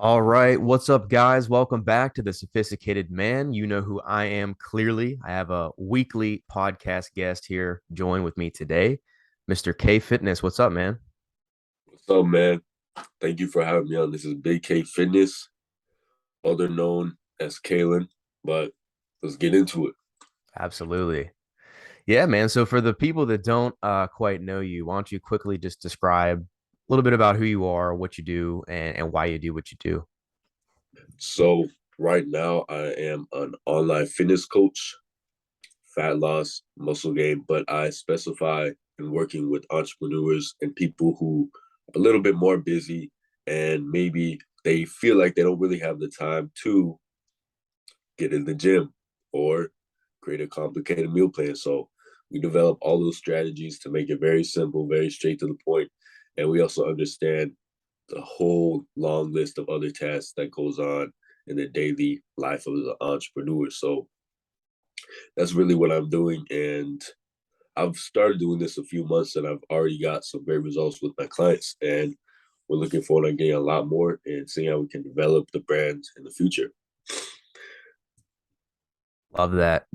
All right, what's up, guys? Welcome back to the Sophisticated Man. You know who I am clearly. I have a weekly podcast guest here join with me today, Mr. Cae Fitness. What's up, man? What's up, man? Thank you for having me on. This is Big Cae Fitness, other known as Kalen, but let's get into it. Absolutely. Yeah, man. So for the people that don't quite know you, why don't you quickly just describe a little bit about who you are, what you do, and why you do what you do? So, right now, I am an online fitness coach, fat loss, muscle gain, but I specify in working with entrepreneurs and people who are a little bit more busy and maybe they feel like they don't really have the time to get in the gym or create a complicated meal plan. So we develop all those strategies to make it very simple, very straight to the point. And we also understand the whole long list of other tasks that goes on in the daily life of the entrepreneur. So that's really what I'm doing. And I've started doing this a few months and I've already got some great results with my clients. And we're looking forward to getting a lot more and seeing how we can develop the brand in the future. Love that.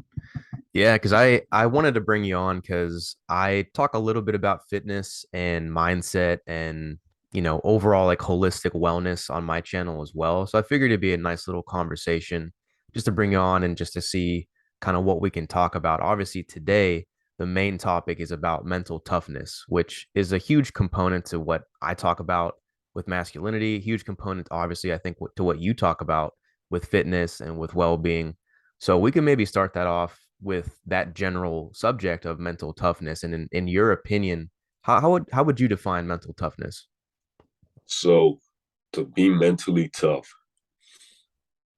Yeah, because I wanted to bring you on because I talk a little bit about fitness and mindset and overall like holistic wellness on my channel as well. So I figured it'd be a nice little conversation just to bring you on and just to see kind of what we can talk about. Obviously, today the main topic is about mental toughness, which is a huge component to what I talk about with masculinity, huge component, obviously, I think to what you talk about with fitness and with well-being. So we can maybe start that off with that general subject of mental toughness. And in your opinion, how would you define mental toughness? So to be mentally tough,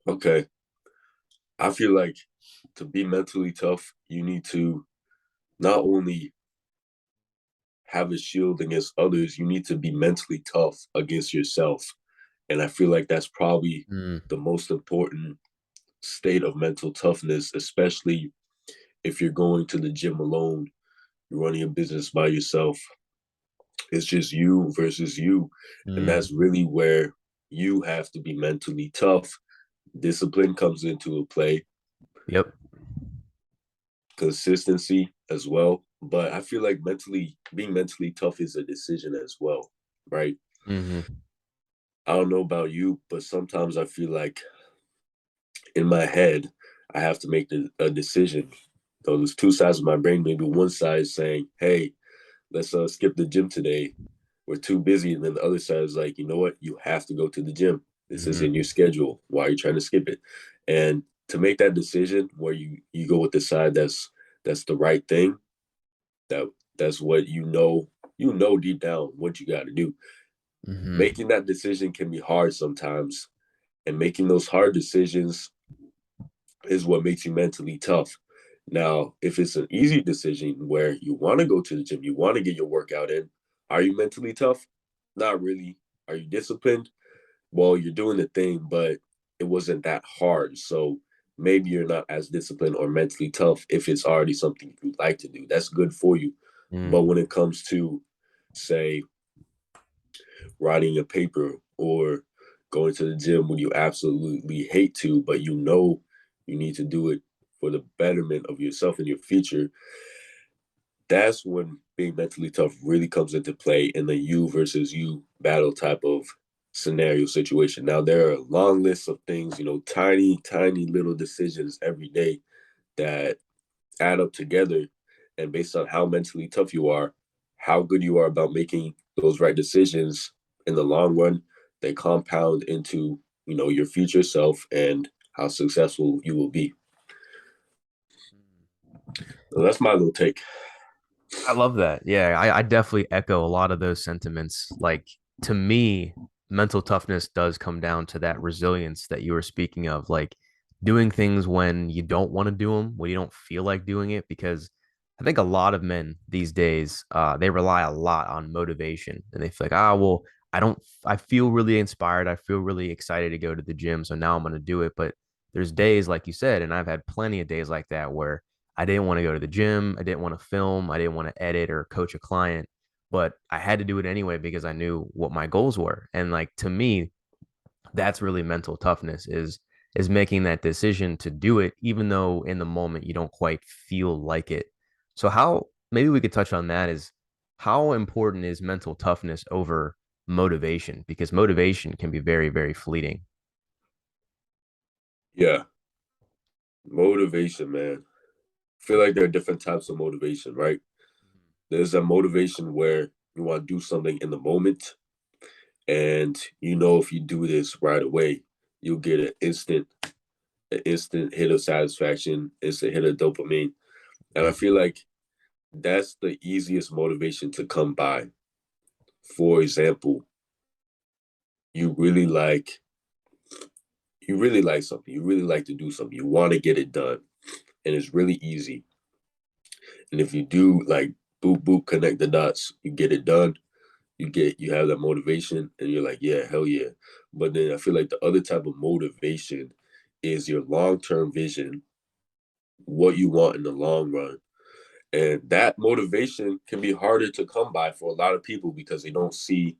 okay, I feel like to be mentally tough, you need to not only have a shield against others, you need to be mentally tough against yourself. And I feel like that's probably Mm, the most important state of mental toughness, especially if you're going to the gym alone, you're running a business by yourself. It's just you versus you. And mm, that's really where you have to be mentally tough. Discipline comes into play, yep. consistency as well. But I feel like being mentally tough is a decision as well, right? Hmm. I don't know about you, but sometimes I feel like in my head, I have to make a decision. So there's two sides of my brain. Maybe one side is saying, "Hey, let's skip the gym today. We're too busy," and then the other side is like, "You know what? You have to go to the gym. This is in Hmm. your schedule. Why are you trying to skip it?" And to make that decision where you go with the side that's the right thing, that that's what you know deep down what you got to do. Hmm. Making that decision can be hard sometimes, and making those hard decisions is what makes you mentally tough. Now, if it's an easy decision where you want to go to the gym, you want to get your workout in, are you mentally tough? Not really. Are you disciplined? Well, you're doing the thing, but it wasn't that hard. So maybe you're not as disciplined or mentally tough if it's already something you like to do. That's good for you. But Mm. when it comes to, say, writing a paper or going to the gym when you absolutely hate to, but you know you need to do it for the betterment of yourself and your future, that's when being mentally tough really comes into play in the you versus you battle type of scenario situation. Now, there are a long lists of things, tiny, tiny little decisions every day that add up together. And based on how mentally tough you are, how good you are about making those right decisions in the long run, they compound into, your future self and how successful you will be. So that's my little take. I love that. Yeah, I definitely echo a lot of those sentiments. Like to me, mental toughness does come down to that resilience that you were speaking of, like doing things when you don't want to do them, when you don't feel like doing it, because I think a lot of men these days, they rely a lot on motivation and they feel like, ah, well, I don't, I feel really inspired. I feel really excited to go to the gym. So now I'm going to do it. But there's days, like you said, and I've had plenty of days like that where I didn't want to go to the gym. I didn't want to film. I didn't want to edit or coach a client, but I had to do it anyway because I knew what my goals were. And like to me, That's really mental toughness is making that decision to do it even though in the moment you don't quite feel like it. So how maybe we could touch on that is how important is mental toughness over motivation because motivation can be very very fleeting. Yeah, motivation, man. I feel like there are different types of motivation, right? There's a motivation where you want to do something in the moment, and you know if you do this right away, you'll get an instant hit of satisfaction, instant hit of dopamine. And I feel like that's the easiest motivation to come by. For example, you really like you really like something, you really like to do something, you want to get it done, and it's really easy. And if you do like boop boop connect the dots, you get it done, you have that motivation and you're like, yeah, hell yeah. But then I feel like the other type of motivation is your long-term vision, what you want in the long run. And that motivation can be harder to come by for a lot of people because they don't see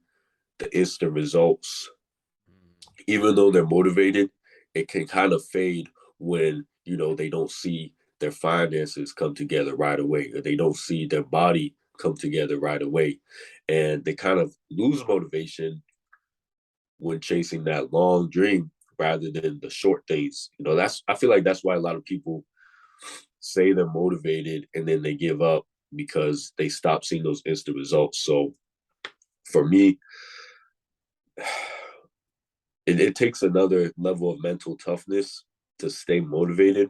the instant results. Even though they're motivated, it can kind of fade when, they don't see their finances come together right away, or they don't see their body come together right away. And they kind of lose motivation when chasing that long dream rather than the short things. I feel like that's why a lot of people say they're motivated and then they give up because they stop seeing those instant results. So for me, it takes another level of mental toughness to stay motivated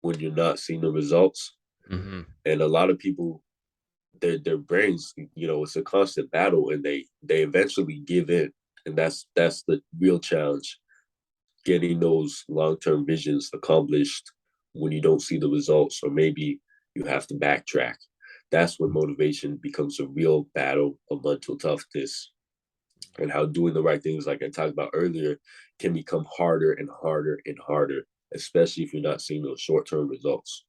when you're not seeing the results. Mm-hmm. And a lot of people, their brains, it's a constant battle, and they eventually give in, and that's the real challenge: getting those long term visions accomplished when you don't see the results, or maybe you have to backtrack. That's when motivation becomes a real battle of mental toughness, and how doing the right things, like I talked about earlier, can become harder and harder and harder, especially if you're not seeing those short term results.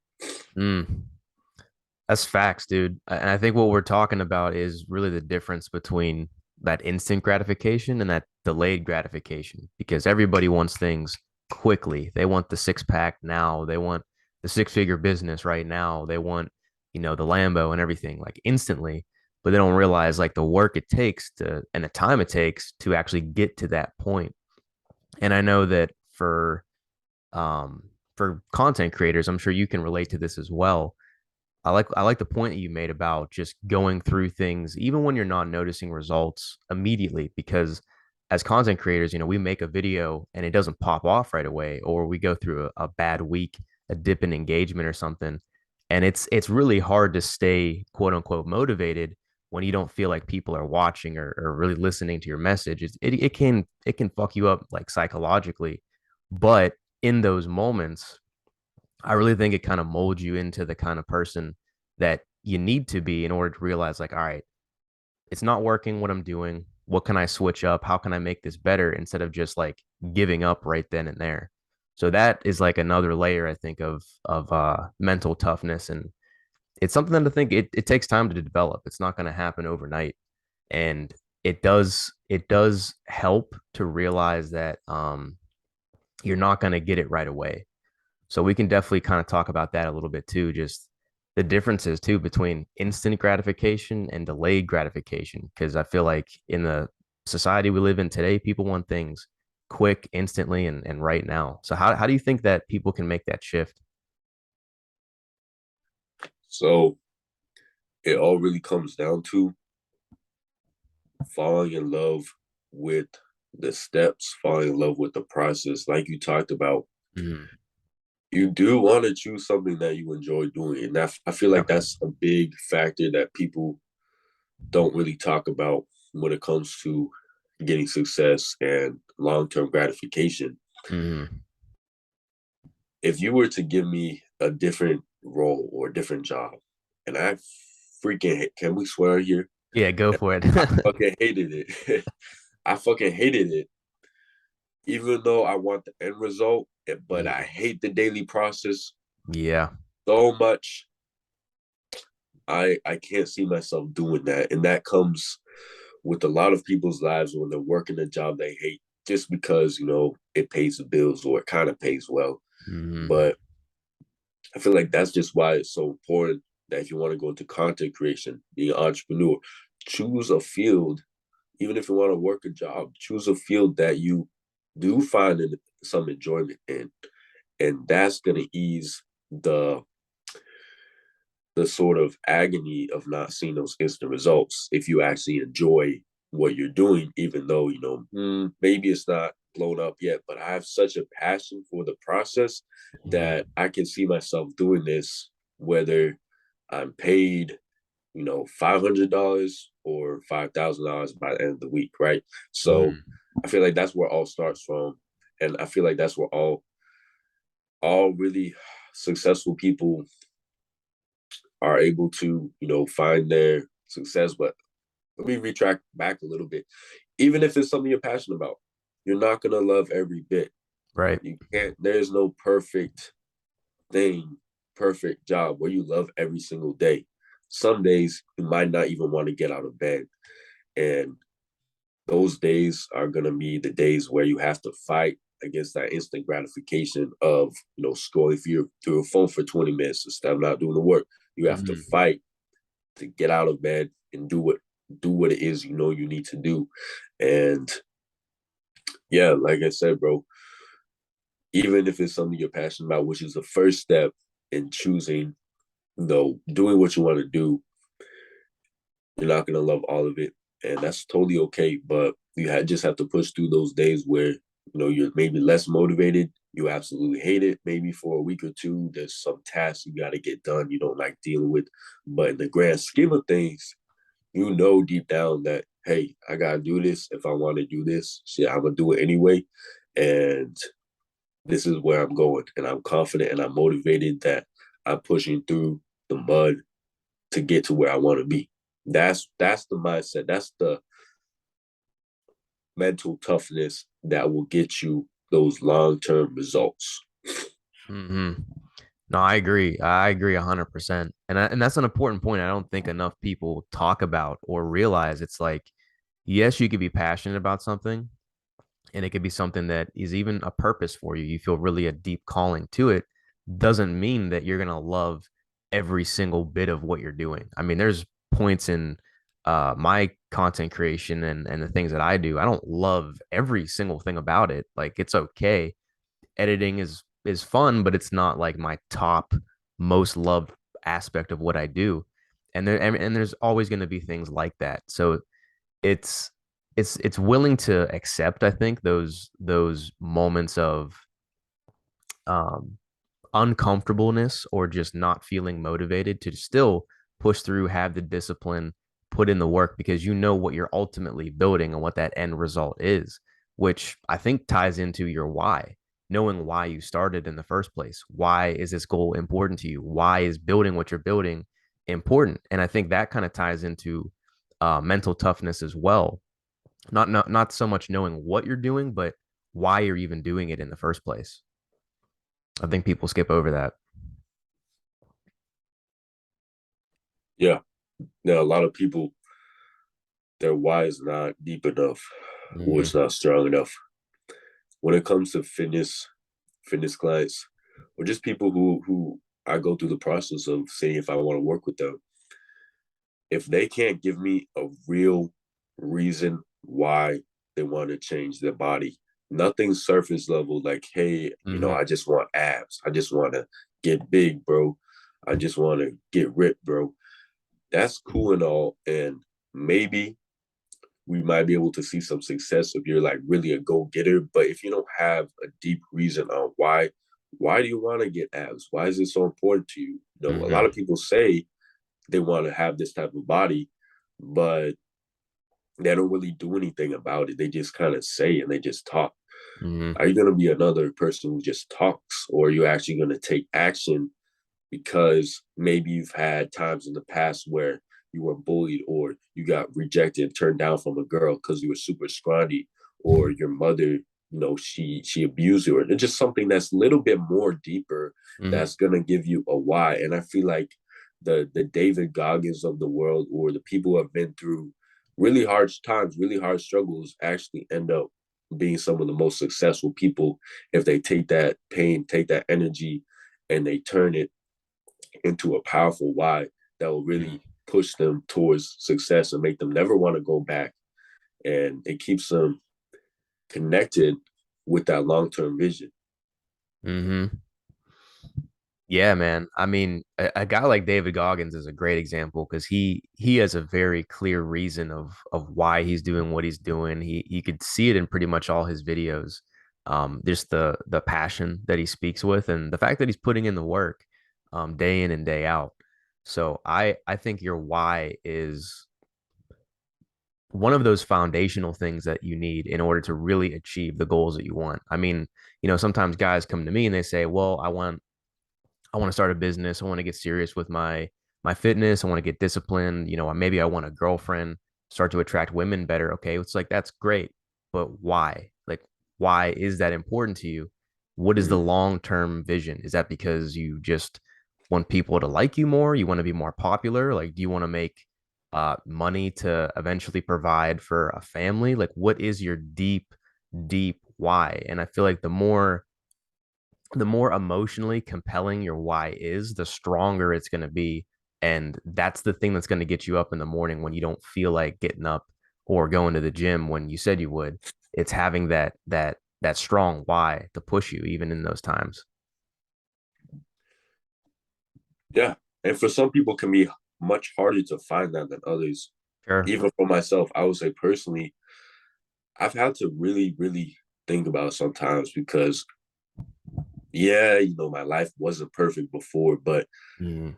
Mm. That's facts, dude. And I think what we're talking about is really the difference between that instant gratification and that delayed gratification because everybody wants things quickly. They want the six pack now. They want the six-figure business right now. They want, the Lambo and everything like instantly, but they don't realize like the work it takes to and the time it takes to actually get to that point. And I know that for content creators, I'm sure you can relate to this as well. I like the point that you made about just going through things even when you're not noticing results immediately because as content creators, we make a video and it doesn't pop off right away or we go through a bad week, a dip in engagement or something. And it's really hard to stay quote unquote motivated when you don't feel like people are watching or really listening to your message. It can fuck you up like psychologically. But in those moments, I really think it kind of molds you into the kind of person that you need to be in order to realize, like, all right, it's not working what I'm doing. What can I switch up? How can I make this better instead of just like giving up right then and there? So that is like another layer, I think, of mental toughness. And it's something that I think it takes time to develop. It's not going to happen overnight. And it does help to realize that you're not going to get it right away. So we can definitely kind of talk about that a little bit too, just the differences too between instant gratification and delayed gratification. Because I feel like in the society we live in today, people want things quick, instantly, and right now. So how do you think that people can make that shift? So it all really comes down to falling in love with the steps, falling in love with the process. Like you talked about, Mhm. you do want to choose something that you enjoy doing. And I feel like Yep. that's a big factor that people don't really talk about when it comes to getting success and long term gratification. Hmm. If you were to give me a different role or a different job, and I freaking, can we swear here? Yeah, go for it. I fucking hated it. I fucking hated it. Even though I want the end result, but I Mhm. hate the daily process Yeah. so much. I can't see myself doing that, and that comes with a lot of people's lives when they're working a job they hate. just because, it pays the bills or it kind of pays well. Hmm. But I feel like that's just why it's so important that if you want to go into content creation, being an entrepreneur, choose a field, even if you want to work a job, choose a field that you do find some enjoyment in. And that's going to ease the sort of agony of not seeing those instant results if you actually enjoy what you're doing, even though, maybe it's not blown up yet. But I have such a passion for the process that I can see myself doing this, whether I'm paid, $500 or $5,000 by the end of the week, right? So Hmm. I feel like that's where all starts from. And I feel like that's where all really successful people are able to, find their success. But let me retract back a little bit. Even if it's something you're passionate about, you're not gonna love every bit. Right. You can't. There's no perfect thing, perfect job where you love every single day. Some days you might not even want to get out of bed, and those days are gonna be the days where you have to fight against that instant gratification of scrolling through your phone for 20 minutes instead of not doing the work. You have to Hmm. fight to get out of bed and do what it is you need to do. And yeah, like I said, bro, even if it's something you're passionate about, which is the first step in choosing, doing what you want to do, you're not gonna love all of it, and that's totally okay. But just have to push through those days where you're maybe less motivated. You absolutely hate it. Maybe for a week or two, there's some tasks you got to get done you don't like dealing with. But in the grand scheme of things, deep down that, hey, I gotta do this if I want to do this. Shit, I'm gonna do it anyway, and this is where I'm going, and I'm confident and I'm motivated that I'm pushing through the mud to get to where I want to be. That's the mindset. That's the mental toughness that will get you those long-term results. Hmm. No, I agree. I agree 100%. And that's an important point. I don't think enough people talk about or realize. It's like, yes, you could be passionate about something, and it could be something that is even a purpose for you. You feel really a deep calling to it. Doesn't mean that you're gonna love every single bit of what you're doing. I mean, there's points in my content creation and the things that I do. I don't love every single thing about it. Like, it's okay. Editing is fun, but it's not like my top most loved aspect of what I do. And there's always going to be things like that. So it's it's willing to accept, I think, those moments of um uncomfortableness or just not feeling motivated to still push through, have the discipline, put in the work because you know what you're ultimately building and what that end result is, which I think ties into your why, knowing why you started in the first place. Why is this goal important to you? Why is building what you're building important? And I think that kind of ties into mental toughness as well. Not so much knowing what you're doing, but why you're even doing it in the first place. I think people skip over that. Yeah, now a lot of people, their why is not deep enough or Hmm. it's not strong enough. When it comes to fitness clients, or just people who I go through the process of seeing if I want to work with them, if they can't give me a real reason why they want to change their body, nothing surface level like, hey, Hmm. I just want abs. I just want to get big, bro. I just want to get ripped, bro. That's cool and all. And maybe we might be able to see some success if you're like really a go-getter. But if you don't have a deep reason on why do you want to get abs? Why is it so important to you? A lot of Hmm. people say they want to have this type of body, but they don't really do anything about it. They just kind of say and they just talk. Hmm. Are you going to be another person who just talks, or are you actually going to take action because maybe you've had times in the past where you were bullied or you got rejected, turned down from a girl because you were super scrawny, or your mother, she abused you, or just something that's a little bit more deeper Hmm. that's gonna give you a why. And I feel like the David Goggins of the world, or the people who have been through really hard times, really hard struggles, actually end up being some of the most successful people if they take that pain, take that energy, and they turn it into a powerful why that will Mm. really push them towards success and make them never want to go back. And it keeps them connected with that long term vision. Mm-hmm. Yeah, man. I mean, a guy like David Goggins is a great example because he has a very clear reason of why he's doing what he's doing. He you could see it in pretty much all his videos. Just the passion that he speaks with and the fact that he's putting in the work day in and day out. So I think your why is one of those foundational things that you need in order to really achieve the goals that you want. I mean, sometimes guys come to me and they say, "Well, I want to start a business. I want to get serious with my fitness. I want to get disciplined. Maybe I want a girlfriend, start to attract women better." Okay, it's like that's great, but why? Like, why is that important to you? What is the Mm-hmm. long-term vision? Is that because you just want people to like you more? You want to be more popular? Like, do you want to make money to eventually provide for a family? Like, what is your deep, deep why? And I feel like the more emotionally compelling your why is, the stronger it's going to be. And that's the thing that's going to get you up in the morning when you don't feel like getting up or going to the gym when you said you would. It's having that strong why to push you even in those times. Yeah. And for some people, it can be much harder to find that than others. Sure. Even for myself, I would say personally, I've had to really, really think about it sometimes because, yeah, my life wasn't perfect before, but Mm,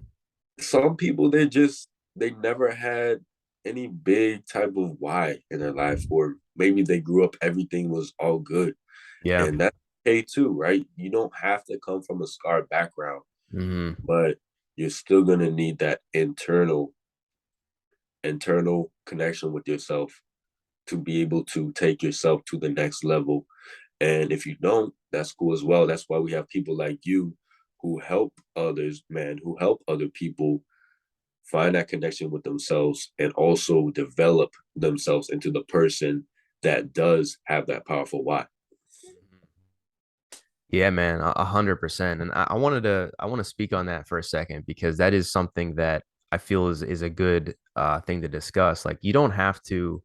some people, they never had any big type of why in their life, or maybe they grew up, everything was all good. yeah. And that's okay too, right? You don't have to come from a scarred background, Mm, but you're still going to need that internal connection with yourself to be able to take yourself to the next level. And if you don't, that's cool as well. That's why we have people like you who help others, man, who help other people find that connection with themselves and also develop themselves into the person that does have that powerful why. yeah, man, 100%. And I want to speak on that for a second because that is something that I feel is a good thing to discuss. Like you don't have to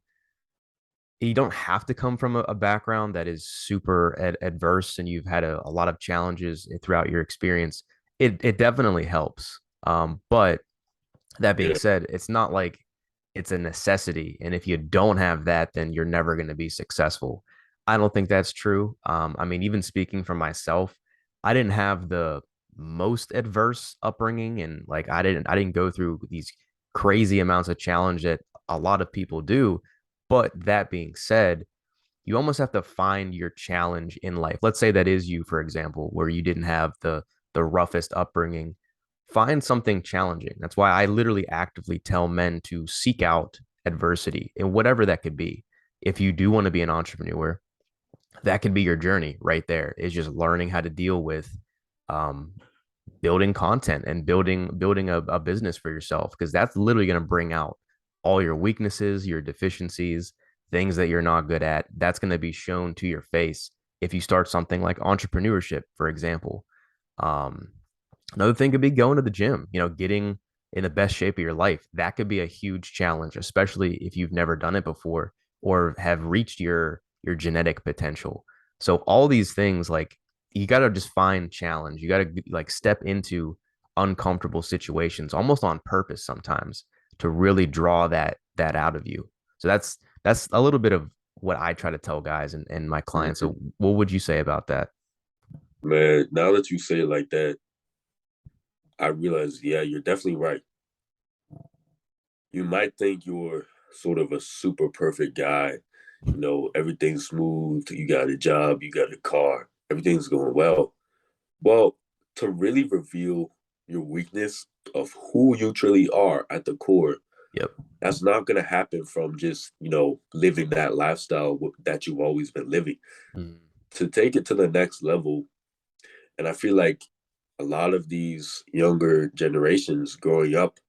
come from a background that is super adverse and you've had a lot of challenges throughout your experience. It definitely helps. But that being Yeah. said, it's not like it's a necessity. And if you don't have that, then you're never going to be successful. I don't think that's true. I mean, even speaking for myself, I didn't have the most adverse upbringing, and like I didn't go through these crazy amounts of challenge that a lot of people do. But that being said, you almost have to find your challenge in life. Let's say that is you, for example, where you didn't have the roughest upbringing. Find something challenging. That's why I literally actively tell men to seek out adversity and whatever that could be. If you do want to be an entrepreneur, that could be your journey right there. Is just learning how to deal with um, building content and building a business for yourself because that's literally going to bring out all your weaknesses, your deficiencies, things that you're not good at. That's going to be shown to your face if you start something like entrepreneurship, for example. um, Another thing could be going to the gym, getting in the best shape of your life. That could be a huge challenge, especially if you've never done it before or have reached your genetic potential. So all these things, like, you got to just find challenge. You got to like step into uncomfortable situations almost on purpose sometimes to really draw that out of you. So that's a little bit of what I try to tell guys and my clients. Mhm. So what would you say about that? Man, now that you say it like that, I realize, yeah, you're definitely right. You might think you're sort of a super perfect guy. Everything's smooth. You got a job, you got a car, everything's going well. Well, to really reveal your weakness of who you truly are at the core, Yep. that's not going to happen from just, living that lifestyle that you've always been living. Mm, To take it to the next level, and I feel like a lot of these younger generations growing up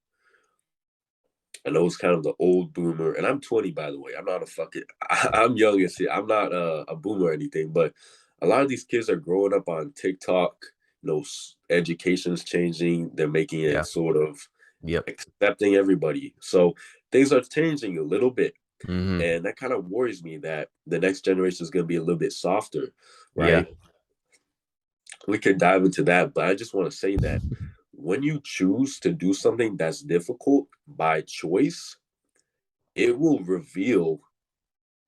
I know it's kind of the old boomer, and I'm 20, by the way. I'm not a fucking, I'm young and shit. I'm not a boomer or anything, but a lot of these kids are growing up on TikTok. Education's changing. They're making it Yeah. sort of Yep. accepting everybody. So things are changing a little bit. Hmm. And that kind of worries me that the next generation is going to be a little bit softer, Yeah. right? We could dive into that, but I just want to say that when you choose to do something that's difficult by choice, it will reveal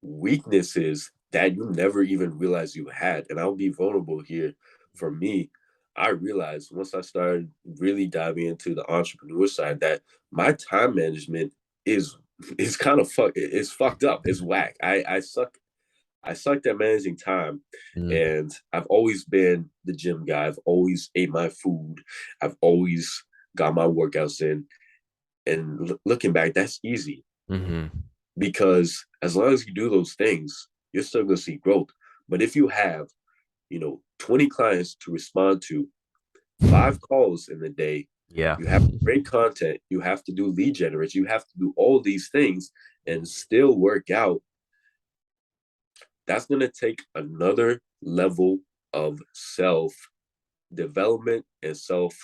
weaknesses that you never even realized you had. And I'll be vulnerable here. For me, I realized once I started really diving into the entrepreneur side that my time management is kind of it's fucked up. It's whack. I sucked at managing time, Mm-hmm. and I've always been the gym guy. I've always ate my food. I've always got my workouts in. And looking back, that's easy Hmm. because as long as you do those things, you're still going to see growth. But if you have, 20 clients to respond to, 5 calls in the day, Yeah. you have great content, you have to do lead generation, you have to do all these things and still work out, that's going to take another level of self development and self,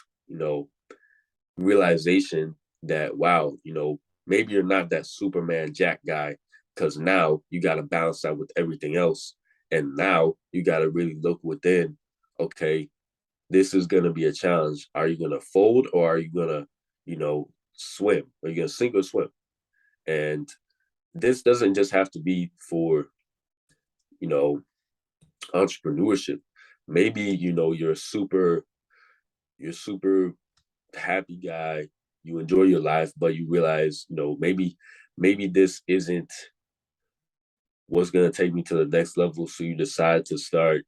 realization that, wow, maybe you're not that Superman Jack guy because now you got to balance that with everything else. And now you got to really look within, okay, this is going to be a challenge. Are you going to fold or are you going to, swim? Are you going to sink or swim? And this doesn't just have to be for, you know, entrepreneurship. Maybe, you're super happy guy, you enjoy your life, but you realize, maybe this isn't what's going to take me to the next level. So you decide to start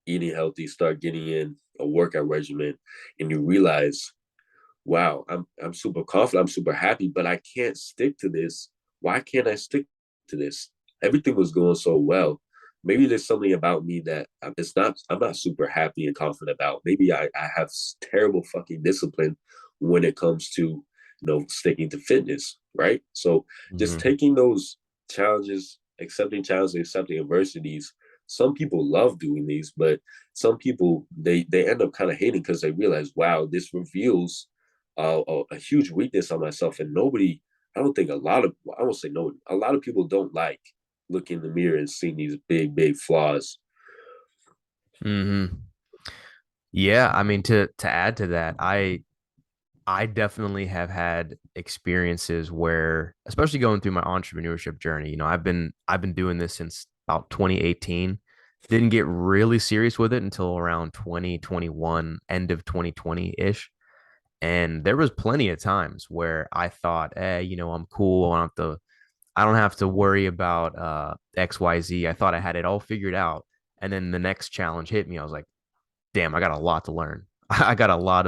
eating healthy, start getting in a workout regimen, and you realize, wow, I'm super confident, I'm super happy, but I can't stick to this. Why can't I stick to this? Everything was going so well. Maybe there's something about me that I'm not super happy and confident about. Maybe I have terrible fucking discipline when it comes to sticking to fitness, right? So just Hmm. taking those challenges, accepting adversities. Some people love doing these, but some people they end up kind of hating because they realize, wow, this reveals a huge weakness on myself, and nobody. I don't think a lot of I won't say no. A lot of people don't like looking in the mirror and seeing these big flaws. Hmm. Yeah, I mean to add to that, I definitely have had experiences where, especially going through my entrepreneurship journey, I've been doing this since about 2018. Didn't get really serious with it until around 2021, end of 2020-ish. And there was plenty of times where I thought, I'm cool. I don't have to worry about XYZ. I thought I had it all figured out. And then the next challenge hit me. I was like, damn, I got a lot to learn. I got a lot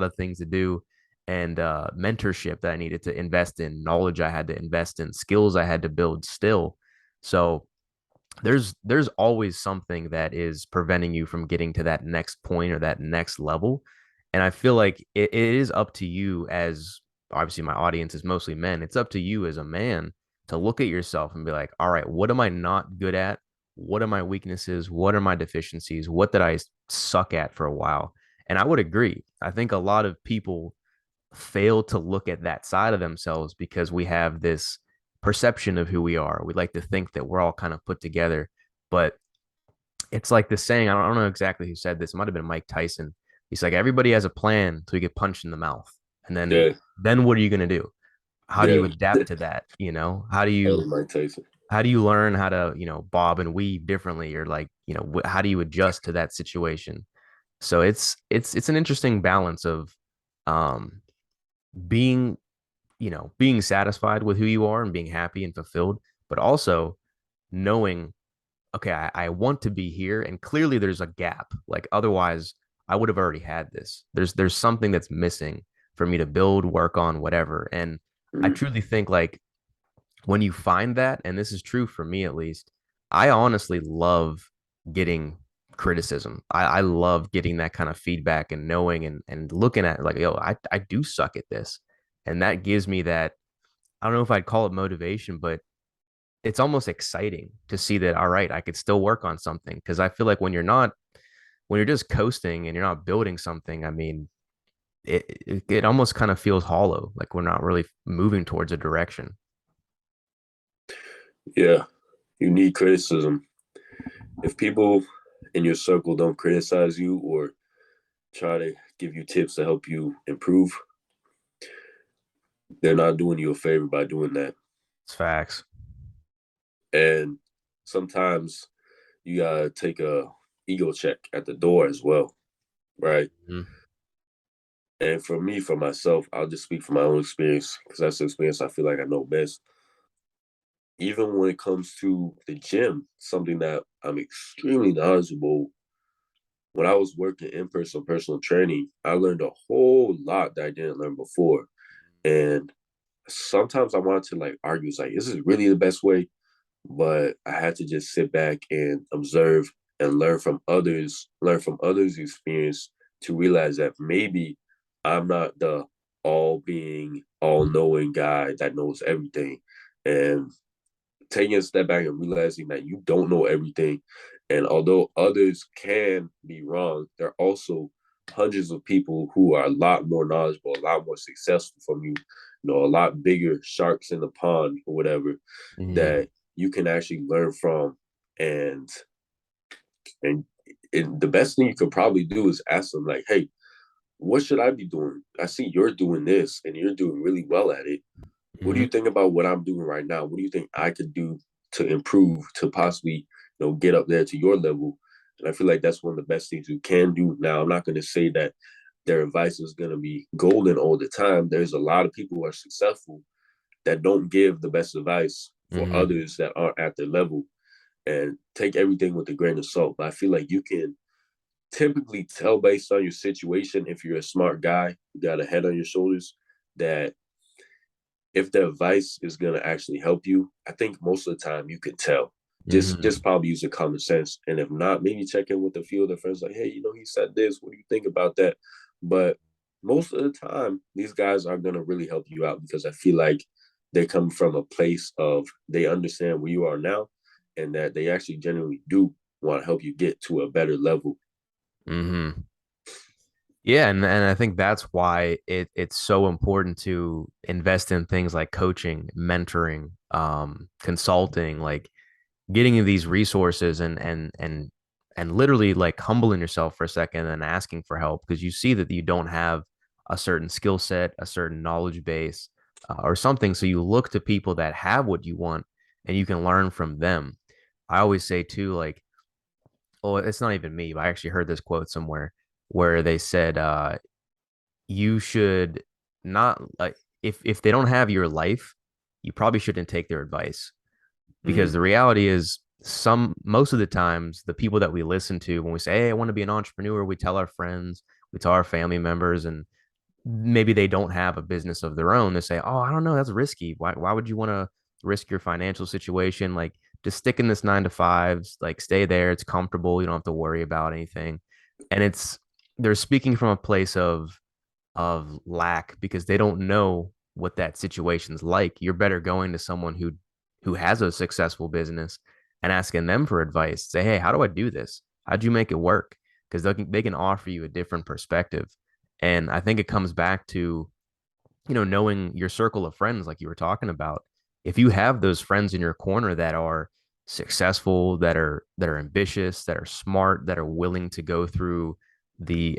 of things to do, and mentorship that I needed to invest in, knowledge I had to invest in, skills I had to build still. So there's always something that is preventing you from getting to that next point or that next level. And I feel like it is up to you, as obviously my audience is mostly men. It's up to you as a man to look at yourself and be like, all right, what am I not good at? What are my weaknesses? What are my deficiencies? What did I suck at for a while? And I would agree. I think a lot of people fail to look at that side of themselves because we have this perception of who we are. We like to think that we're all kind of put together, but it's like this saying. I don't know exactly who said this. It might have been Mike Tyson. He's like, everybody has a plan until you get punched in the mouth, and then Yeah, then what are you gonna do? How do yeah. you adapt to that? How do Oh, you Mike Tyson. how do you learn how to bob and weave differently, or like how do you adjust to that situation? So it's an interesting balance of um being being satisfied with who you are and being happy and fulfilled, but also knowing, okay, I want to be here. And clearly there's a gap. Like otherwise I would have already had this. There's something that's missing for me to build, work on, whatever. And I Mm. truly think like when you find that, and this is true for me at least, I honestly love getting criticism. I love getting that kind of feedback and knowing and looking at like, yo, I do suck at this. And that gives me I don't know if I'd call it motivation, but it's almost exciting to see that, all right, I could still work on something. Because I feel like when you're just coasting and you're not building something, I mean, it almost kind of feels hollow, like we're not really moving towards a direction. Yeah, you need criticism. If people in your circle don't criticize you or try to give you tips to help you improve, they're not doing you a favor by doing that. It's facts. And sometimes you gotta take a ego check at the door as well, right? Mhm. And for me, for myself, I'll just speak from my own experience because that's the experience I feel like I know best. Even when it comes to the gym, something that I'm extremely knowledgeable. When I was working in person personal training, I learned a whole lot that I didn't learn before. And sometimes I wanted to like argue, it's like, is this really the best way? But I had to just sit back and observe and learn from others' experience to realize that maybe I'm not the all knowing guy that knows everything. And taking a step back and realizing that you don't know everything. And although others can be wrong, there are also hundreds of people who are a lot more knowledgeable, a lot more successful from you, a lot bigger sharks in the pond or whatever Mhm. that you can actually learn from. And and the best thing you could probably do is ask them like, hey, what should I be doing? I see you're doing this and you're doing really well at it. What do Mhm. you think about what I'm doing right now? What do you think I could do to improve to possibly, get up there to your level? And I feel like that's one of the best things you can do. Now, I'm not going to say that their advice is going to be golden all the time. There's a lot of people who are successful that don't give the best advice for Mhm. others that aren't at their level, and take everything with a grain of salt. But I feel like you can typically tell based on your situation, if you're a smart guy, you got a head on your shoulders, that if the advice is going to actually help you, I think most of the time you can tell. Just Mhm. probably use the common sense, and if not, maybe check in with a few of the friends, like, hey, he said this. What do you think about that? But most of the time, these guys are going to really help you out because I feel like they come from a place of they understand where you are now, and that they actually genuinely do want to help you get to a better level. Mhm. Yeah, and I think that's why it's so important to invest in things like coaching, mentoring, consulting, like getting these resources and literally like humbling yourself for a second and asking for help because you see that you don't have a certain skill set, a certain knowledge base, or something. So you look to people that have what you want and you can learn from them. I always say too, like, oh, it's not even me, but I actually heard this quote somewhere where they said, you should not like if they don't have your life, you probably shouldn't take their advice because Mm. the reality is most of the times the people that we listen to when we say, hey, I want to be an entrepreneur, we tell our friends, we tell our family members, and maybe they don't have a business of their own. They say, oh, I don't know, that's risky. Why would you want to risk your financial situation? Like just stick in this 9 to 5s, like stay there, it's comfortable, you don't have to worry about anything. And they're speaking from a place of lack because they don't know what that situation's like. You're better going to someone who has a successful business and asking them for advice. Say, hey, how do I do this? How'd you make it work? Because they can offer you a different perspective. And I think it comes back to, knowing your circle of friends, like you were talking about. If you have those friends in your corner that are successful, that are ambitious, that are smart, that are willing to go through the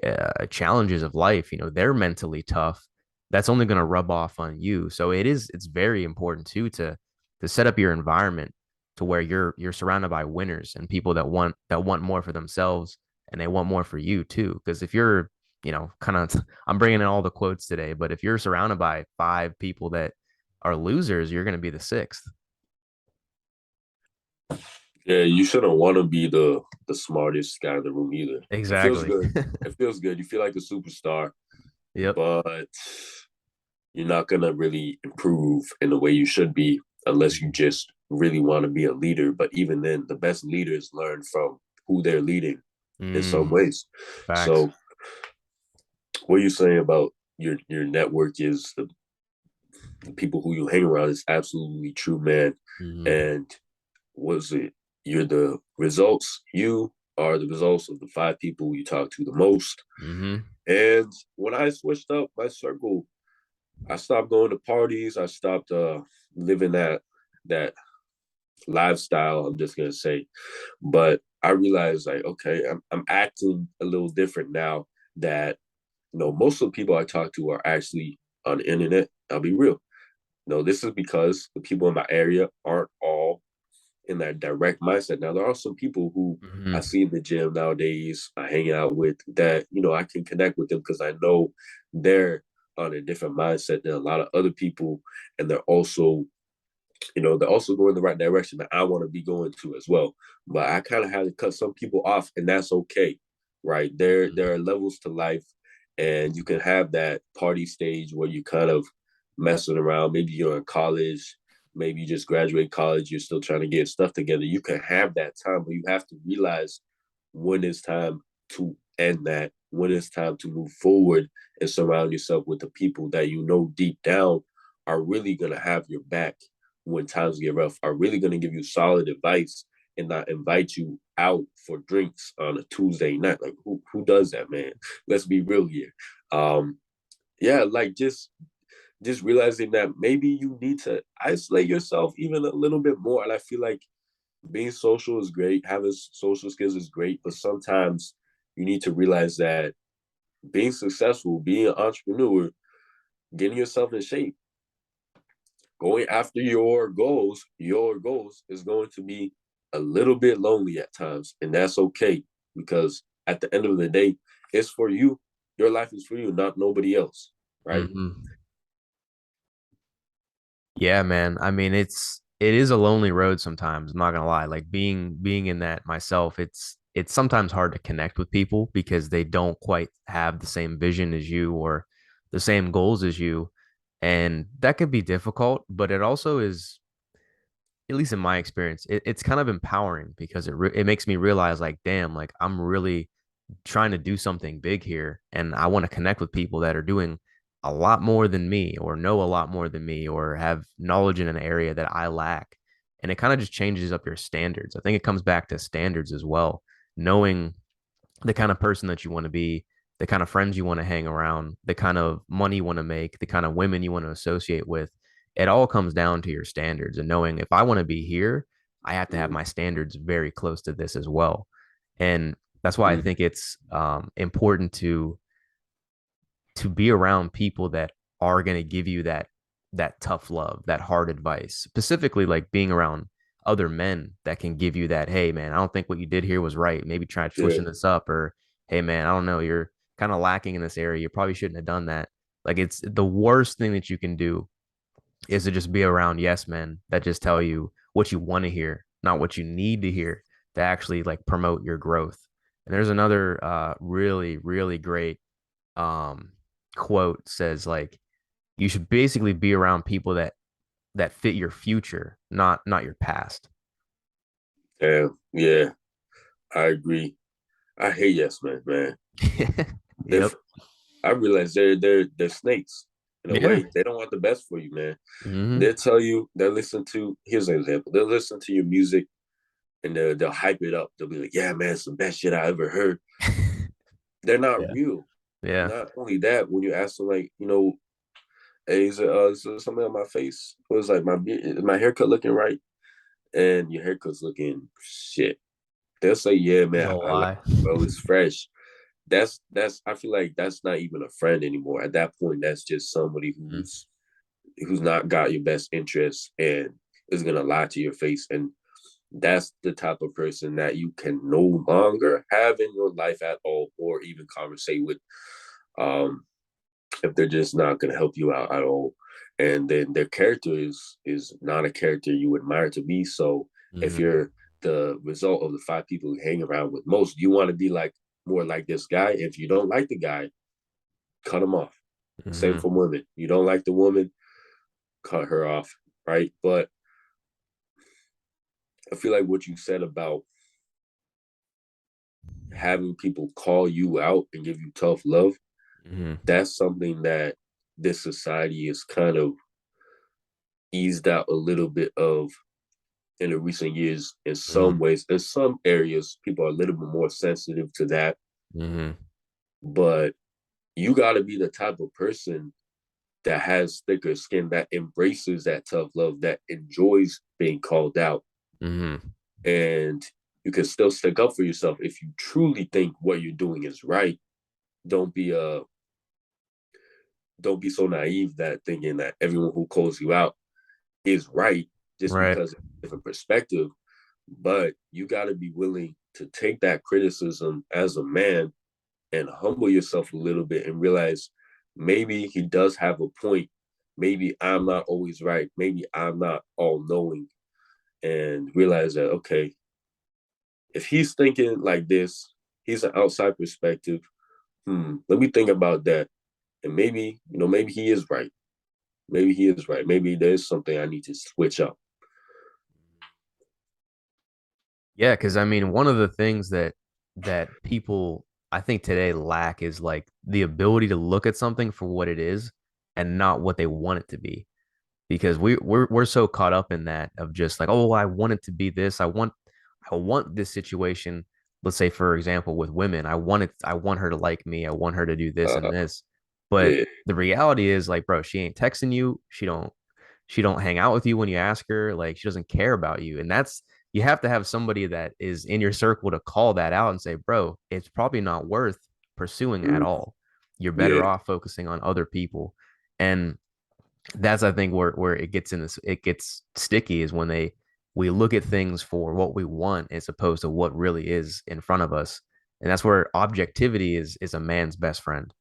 challenges of life, they're mentally tough. That's only going to rub off on you. So it's very important too to set up your environment to where you're surrounded by winners and people that want more for themselves and they want more for you too. Because if you're kind of I'm bringing in all the quotes today, but if you're surrounded by 5 people that are losers, you're going to be the sixth. Yeah, you shouldn't want to be the smartest guy in the room either. It feels Exactly. good. It feels good. You feel like a superstar, Yep. but you're not gonna really improve in the way you should be unless you just really want to be a leader. But even then, the best leaders learn from who they're leading in some Mm, ways. facts. So, what are you saying about your network is the people who you hang around is absolutely true, man. Hmm. And was it you're the results? You are the results of the five people you talk to the most. Hmm. And when I switched up my circle, I stopped going to parties. I stopped living that lifestyle. I'm just gonna say, but I realized like, okay, I'm acting a little different now. That most of the people I talk to are actually on the internet. I'll be real. No, this is because the people in my area aren't all in that direct mindset. Now, there are some people who I Hmm. see in the gym nowadays, I hang out with that, I can connect with them because I know they're on a different mindset than a lot of other people. And they're also going the right direction that I want to be going to as well. But I kind of had to cut some people off, and that's okay, right? There are levels to life, and you can have that party stage where you kind of messing around. Maybe you're in college, maybe you just graduate college, you're still trying to get stuff together. You can have that time, but you have to realize when it's time to end that, when it's time to move forward and surround yourself with the people that you know deep down are really going to have your back when times get rough, are really going to give you solid advice and not invite you out for drinks on a Tuesday night. Like who does that, man? Let's be real here. Um, yeah, like just realizing that maybe you need to isolate yourself even a little bit more. And I feel like being social is great, having social skills is great, but sometimes you need to realize that being successful, being an entrepreneur, getting yourself in shape, going after your goals is going to be a little bit lonely at times, and that's okay because at the end of the day, it's for you. Your life is for you, not nobody else, right? Hmm. Yeah, man. I mean, it is a lonely road sometimes. I'm not gonna lie. Like being in that myself, it's sometimes hard to connect with people because they don't quite have the same vision as you or the same goals as you. And that could be difficult, but it also is, at least in my experience, it's kind of empowering because it makes me realize like, damn, like I'm really trying to do something big here and I want to connect with people that are doing a lot more than me or know a lot more than me or have knowledge in an area that I lack. And it kind of just changes up your standards. I think it comes back to standards as well, knowing the kind of person that you want to be, the kind of friends you want to hang around, the kind of money you want to make, the kind of women you want to associate with. It all comes down to your standards and knowing if I want to be here, I have to have Mm-hmm. my standards very close to this as well. And that's why I Mm-hmm. think it's important to be around people that are going to give you that tough love, that hard advice. Specifically, like being around other men that can give you that, hey man, I don't think what you did here was right. Maybe try Yeah. switching this up, or hey man, I don't know, you're kind of lacking in this area. You probably shouldn't have done that. Like it's the worst thing that you can do is to just be around yes men that just tell you what you want to hear, not what you need to hear to actually like promote your growth. And there's another really, really great um quote says like you should basically be around people that fit your future, not your past. Damn. Yeah, I agree. I hate yes man, man. Yep. If I realize they're snakes in a Yeah. way. They don't want the best for you, man. Hmm. They'll tell you, they'll listen to, here's an example. They'll listen to your music and they'll hype it up. They'll be like, yeah, man, it's the best shit I ever heard. They're not Yeah. real. Yeah. Not only that, when you ask them, like, hey, is there something on my face? It was like, my haircut looking right? And your haircut's looking shit. They'll say, yeah, man, They'll I like lie. it, bro. It's fresh. I feel like that's not even a friend anymore. At that point, that's just somebody Mhm. who's not got your best interests and is gonna lie to your face. And that's the type of person that you can no longer have in your life at all, or even conversate with, um, if they're just not gonna help you out at all. And then their character is not a character you admire to be. So if Mhm. you're the result of the five people you hang around with most, you want to be like more like this guy. If you don't like the guy, cut him off. Same Mhm. for women. You don't like the woman, cut her off, right? But I feel like what you said about having people call you out and give you tough love, Mhm. that's something that this society is kind of eased out a little bit of in the recent years in Mm-hmm. some ways. In some areas, people are a little bit more sensitive to that, Mm-hmm. but you got to be the type of person that has thicker skin, that embraces that tough love, that enjoys being called out, Mm-hmm. and you can still stick up for yourself if you truly think what you're doing is right. Don't be don't be so naive that thinking that everyone who calls you out is right just Right. because of a different perspective. But you got to be willing to take that criticism as a man and humble yourself a little bit and realize maybe he does have a point. Maybe I'm not always right. Maybe I'm not all knowing. And realize that, okay, if he's thinking like this, he's an outside perspective. Let me think about that. And maybe, maybe he is right. Maybe he is right. Maybe there's something I need to switch up. Yeah, because I mean, one of the things that people I think today lack is like the ability to look at something for what it is and not what they want it to be. Because we're so caught up in that of just like, oh, I want it to be this. I want this situation. Let's say, for example, with women, I want her to like me. I want her to do this and Uh, this. But yeah. the reality is like, bro, she ain't texting you. She don't hang out with you when you ask her. Like she doesn't care about you. And that's you have to have somebody that is in your circle to call that out and say, bro, it's probably not worth pursuing at Mm, all. You're better yeah. off focusing on other people. And that's I think where it gets sticky is when we look at things for what we want as opposed to what really is in front of us. And that's where objectivity is a man's best friend.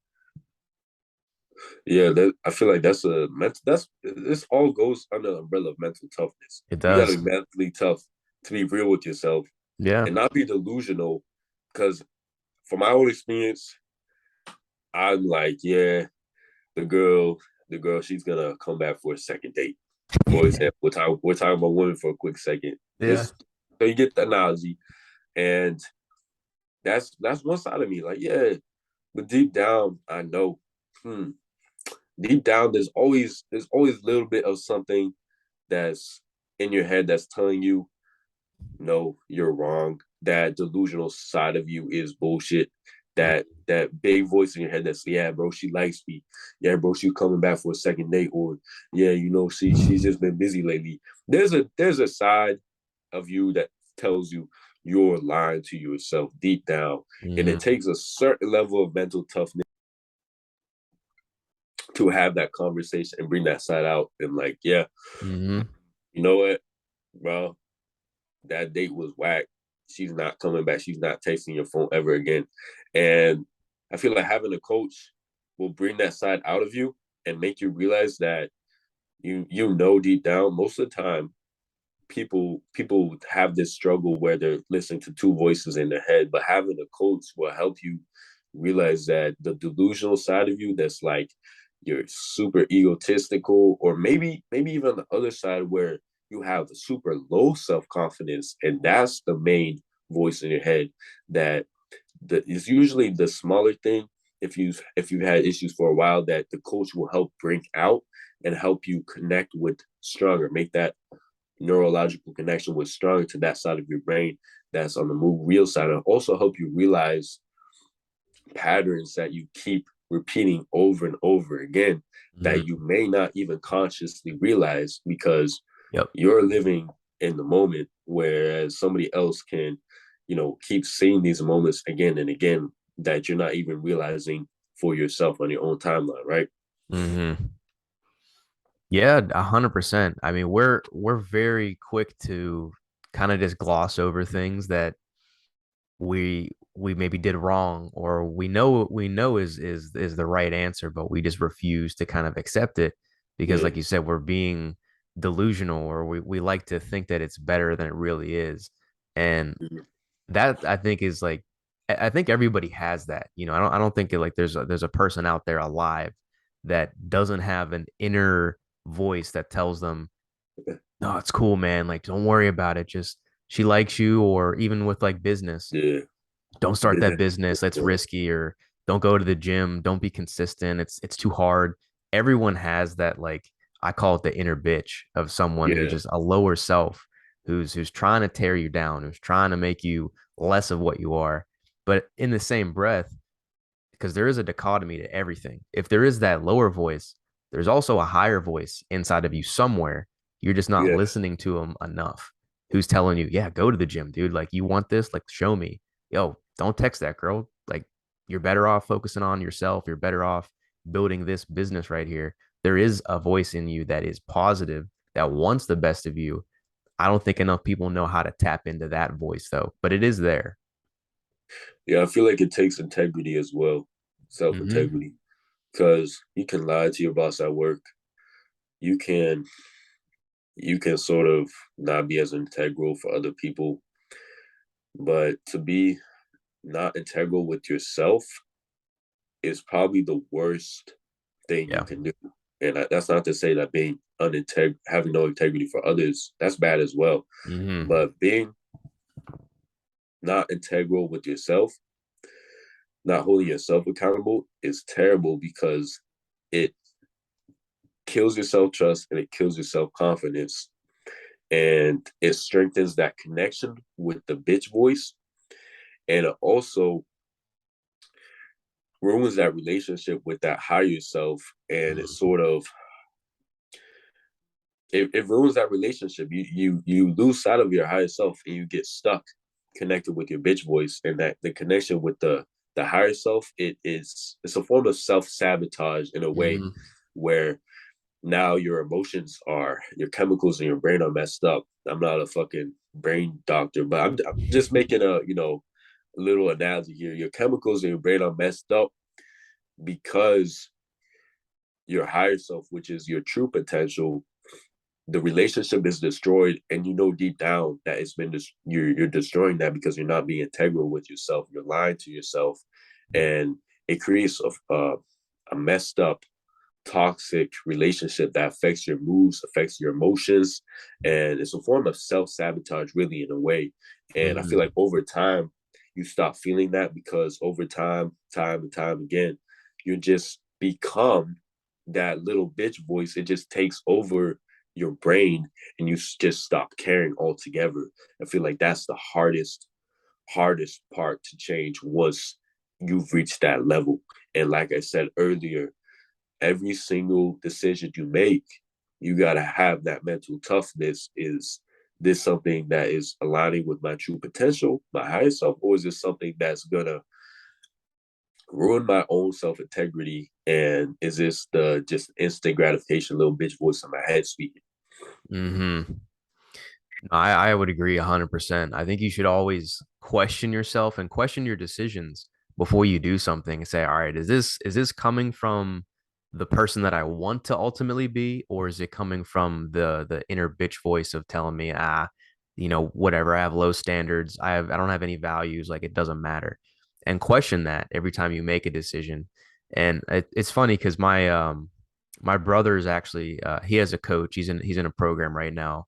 Yeah, I feel like that's a mental. That's this all goes under the umbrella of mental toughness. It You got to does. be mentally tough to be real with yourself Yeah. and not be delusional. Because from my own experience, I'm like, yeah, the girl, the girl, she's gonna come back for a second date. For example, we're talking about women for a quick second, Yeah. just so you get the analogy. And that's one side of me. Like, yeah, but deep down, I know. Hmm, deep down, there's always a little bit of something that's in your head that's telling you, no, you're wrong. That delusional side of you is bullshit. That big voice in your head that's, yeah, bro, she likes me. Yeah, bro, she coming back for a second date, or yeah, she's just been busy lately. There's a side of you that tells you you're lying to yourself deep down, and it Mm-hmm. takes a certain level of mental toughness to have that conversation and bring that side out and like, yeah, Mm-hmm. you know what, bro, that date was whack. She's not coming back. She's not texting your phone ever again. And I feel like having a coach will bring that side out of you and make you realize that you know deep down most of the time people have this struggle where they're listening to two voices in their head, but having a coach will help you realize that the delusional side of you that's like you're super egotistical, or maybe even the other side where you have a super low self-confidence, and that's the main voice in your head that is usually the smaller thing if you've had issues for a while that the coach will help bring out and help you connect with stronger, make that neurological connection with stronger to that side of your brain that's on the move real side, and also help you realize patterns that you keep repeating over and over again that you Mm-hmm. may not even consciously realize because Yep. you're living in the moment, whereas somebody else can, keep seeing these moments again and again that you're not even realizing for yourself on your own timeline, right? Mm-hmm. Yeah, 100%. I mean, we're very quick to kind of just gloss over things that we maybe did wrong or we know is the right answer, but we just refuse to kind of accept it because, Yeah. like you said, we're being delusional or we like to think that it's better than it really is. And that I think is like I think everybody has that. I don't think like there's a person out there alive that doesn't have an inner voice that tells them, no, it's cool, man. Like, don't worry about it. Just she likes you, or even with like business, Yeah. don't start that Business. business. That's risky, or don't go to the gym. Don't be consistent. It's too hard. Everyone has that like I call it the inner bitch of someone who's Yeah, just a lower self, who's trying to tear you down, who's trying to make you less of what you are. But in the same breath, because there is a dichotomy to everything. If there is that lower voice, there's also a higher voice inside of you somewhere. You're just not yeah, listening to him enough. Who's telling you, yeah, go to the gym, dude. Like, you want this? Like, show me. Yo, don't text that girl. Like, you're better off focusing on yourself. You're better off building this business right here. There is a voice in you that is positive, that wants the best of you. I don't think enough people know how to tap into that voice, though, but it is there. yeah. I feel like it takes integrity as well, self Mm-hmm. integrity, because you can lie to your boss at work. You can sort of not be as integral for other people, but to be not integral with yourself is probably the worst thing you Yeah. can do. And that's not to say that being having no integrity for others, that's bad as well. Mm-hmm. But being not integral with yourself, not holding yourself accountable is terrible because it kills your self trust and it kills your self confidence. And it strengthens that connection with the bitch voice. And it also ruins that relationship with that higher self. And it sort of it ruins that relationship. You lose sight of your higher self and you get stuck connected with your bitch voice, and that the connection with the higher self, it's a form of self-sabotage in a way Mm-hmm. where now your emotions are your chemicals in your brain are messed up. I'm not a fucking brain doctor, but I'm just making a a little analogy here. Your chemicals in your brain are messed up because your higher self, which is your true potential, the relationship is destroyed, and you know deep down that it's been you're destroying that because you're not being integral with yourself. You're lying to yourself, and it creates a messed up toxic relationship that affects your moods, affects your emotions, and it's a form of self-sabotage really in a way. And I feel Mm-hmm. like over time you stop feeling that because over time and time again, you just become that little bitch voice. It just takes over your brain and you just stop caring altogether. I feel like that's the hardest part to change once you've reached that level. And like I said earlier, every single decision you make, you got to have that mental toughness. Is this something that is aligning with my true potential, my higher self, or is this something that's going to ruin my own self integrity? And is this the just instant gratification, little bitch voice in my head speaking? Mm-hmm. I would agree 100%. I think you should always question yourself and question your decisions before you do something and say, all right, is this coming from the person that I want to ultimately be, or is it coming from the inner bitch voice of telling me, whatever, I have low standards, I don't have any values, like it doesn't matter. And question that every time you make a decision. And it's funny because my brother is actually he has a coach. He's in a program right now,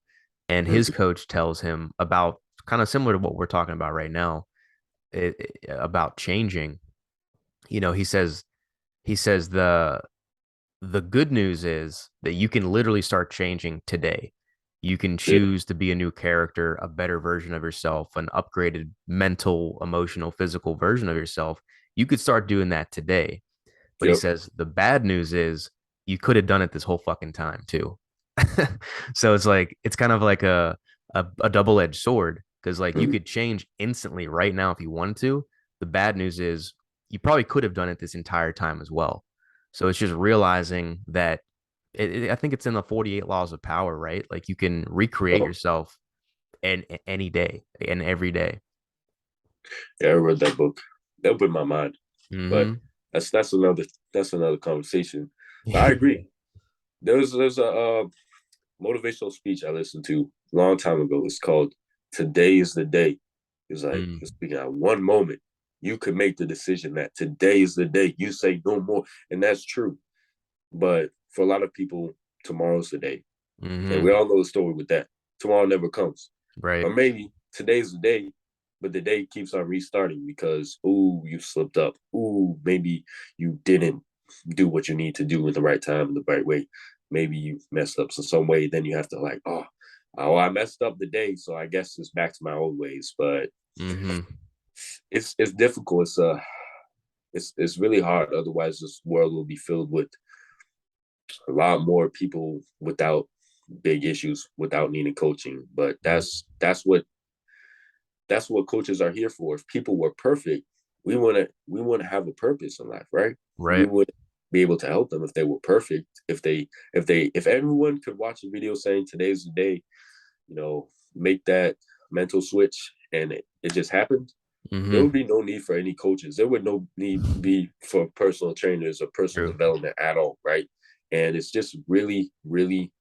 and his Mm-hmm. coach tells him about kind of similar to what we're talking about right now, about changing. He says the good news is that you can literally start changing today. You can Yeah, choose to be a new character, a better version of yourself, an upgraded mental, emotional, physical version of yourself. You could start doing that today. But he yep. says the bad news is you could have done it this whole fucking time too. So it's like it's kind of like a double-edged sword because like you Mm-hmm. could change instantly right now if you wanted to. The bad news is you probably could have done it this entire time as well. So it's just realizing that I think it's in the 48 laws of power, right? Like you can recreate Oh, yourself and any day and every day. yeah, I read that book. That blew my mind. But Mm-hmm. that's another conversation. But I agree. There's a motivational speech I listened to a long time ago. It's called "Today is the Day." It's like Mm, it's speaking at one moment. You could make the decision that today is the day. You say no more, and that's true. But for a lot of people, tomorrow's the day, and we mm-hmm. all know the story with that. Tomorrow never comes, Right. or maybe today's the day, but the day keeps on restarting because ooh, you slipped up. Ooh, maybe you didn't do what you need to do in the right time in the right way. maybe you messed up in some way, then you have to like, oh, I messed up the day, so I guess it's back to my old ways. But Mm-hmm. it's difficult. It's really hard. Otherwise, this world will be filled with a lot more people without big issues, without needing coaching. But that's what coaches are here for. If people were perfect, we wouldn't have a purpose in life, right? We Right. wouldn't be able to help them if they were perfect. If everyone could watch a video saying today's the day, make that mental switch, and it just happened, there would Mm-hmm. be no need for any coaches. There would no need be for personal trainers or personal True. development at all, right? And it's just really, really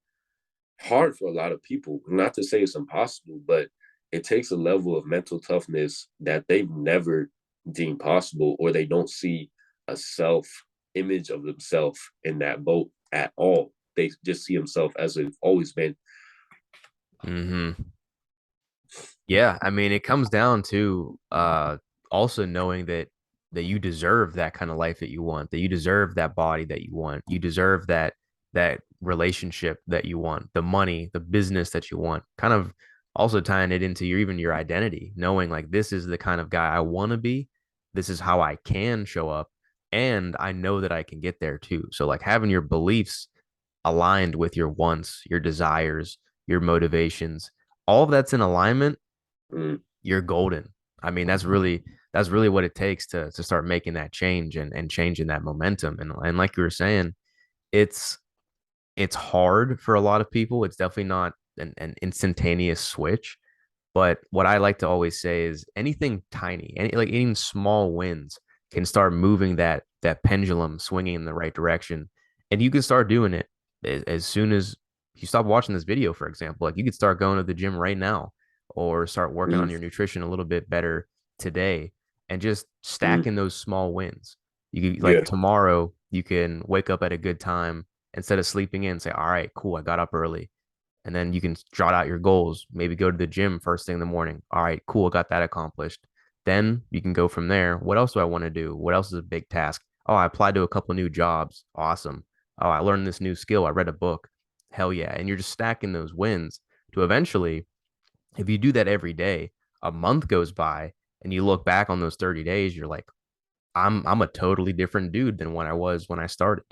hard for a lot of people. Not to say it's impossible, but it takes a level of mental toughness that they've never deemed possible, or they don't see a self image of themselves in that boat at all. They just see themselves as they've always been. Mm-hmm. Yeah, I mean, it comes down to also knowing that you deserve that kind of life that you want, that you deserve that body that you want, you deserve that relationship that you want, the money, the business that you want. Kind of also tying it into your identity, knowing like this is the kind of guy I want to be, this is how I can show up, and I know that I can get there too. So like having your beliefs aligned with your wants, your desires, your motivations, all of that's in alignment, Mm, you're golden. I mean, that's really what it takes to start making that change and changing that momentum. And like you were saying, it's it's hard for a lot of people. It's definitely not an instantaneous switch. But what I like to always say is anything tiny, like even small wins can start moving that pendulum swinging in the right direction. And you can start doing it as soon as you stop watching this video, for example. Like you could start going to the gym right now or start working mm, on your nutrition a little bit better today and just mm. stacking those small wins. You could, like Yeah. tomorrow, you can wake up at a good time instead of sleeping in, say, all right, cool, I got up early, and then you can jot out your goals. Maybe go to the gym first thing in the morning. All right, cool, got that accomplished. Then you can go from there. What else do I want to do? What else is a big task? Oh, I applied to a couple new jobs. Awesome. Oh, I learned this new skill. I read a book. Hell yeah. And you're just stacking those wins to eventually, if you do that every day, a month goes by and you look back on those 30 days, you're like, I'm a totally different dude than when I was when I started.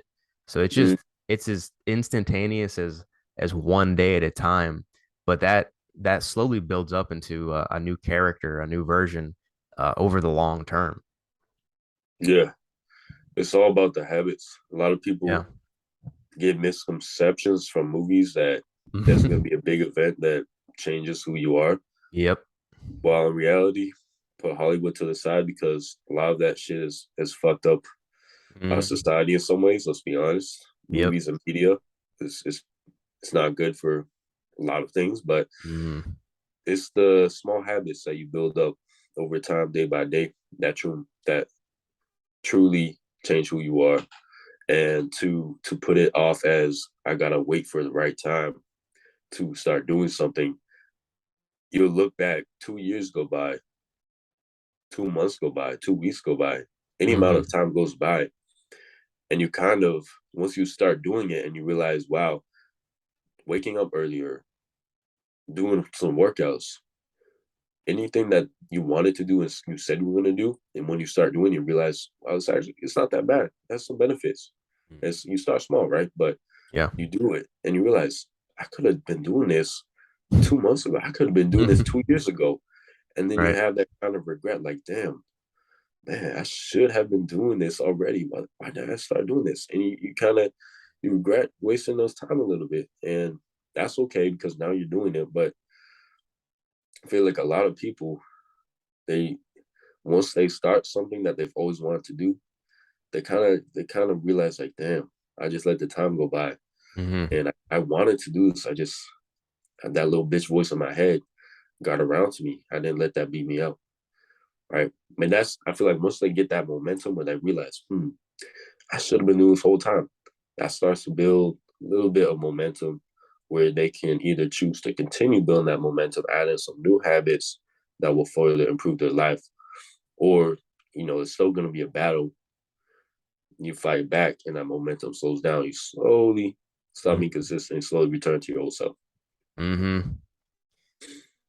So Mm, it's as instantaneous as one day at a time, but that slowly builds up into a new character, a new version over the long term. yeah. It's all about the habits. A lot of Yeah. people get misconceptions from movies that there's going to be a big event that changes who you are. Yep. While in reality, put Hollywood to the side, because a lot of that shit is fucked up our Mm. society in some ways. Let's be honest. Yep. Movies and media is it's not good for a lot of things, but Mm. it's the small habits that you build up over time, day by day, that truly change who you are. And to put it off as I gotta wait for the right time to start doing something, you'll look back, 2 years go by, 2 months go by, 2 weeks go by, any amount Hmm. of time goes by, and you kind of, once you start doing it and you realize, wow, waking up earlier, doing some workouts, anything that you wanted to do and you said you were going to do, and when you start doing, you realize, well, it's not that bad. That's some benefits. As you start small, right? But Yeah. you do it and you realize, I could have been doing this 2 months ago. I could have been doing this 2 years ago. And then you Right. have that kind of regret, like, damn, man, I should have been doing this already. Why didn't I start doing this? And you kind of, you regret wasting those time a little bit. And that's okay, because now you're doing it. But I feel like a lot of people, they, once they start something that they've always wanted to do, they kind of realize, like, damn, I just let the time go by. Hmm. And I wanted to do this. I just had that little bitch voice in my head got around to me. I didn't let that beat me up. Right. I mean, I feel like once they get that momentum where they realize, I should have been doing this whole time, that starts to build a little bit of momentum where they can either choose to continue building that momentum, add in some new habits that will further improve their life, or, it's still going to be a battle. You fight back and that momentum slows down. You slowly Stop being consistent and slowly return to your old self. Mm-hmm.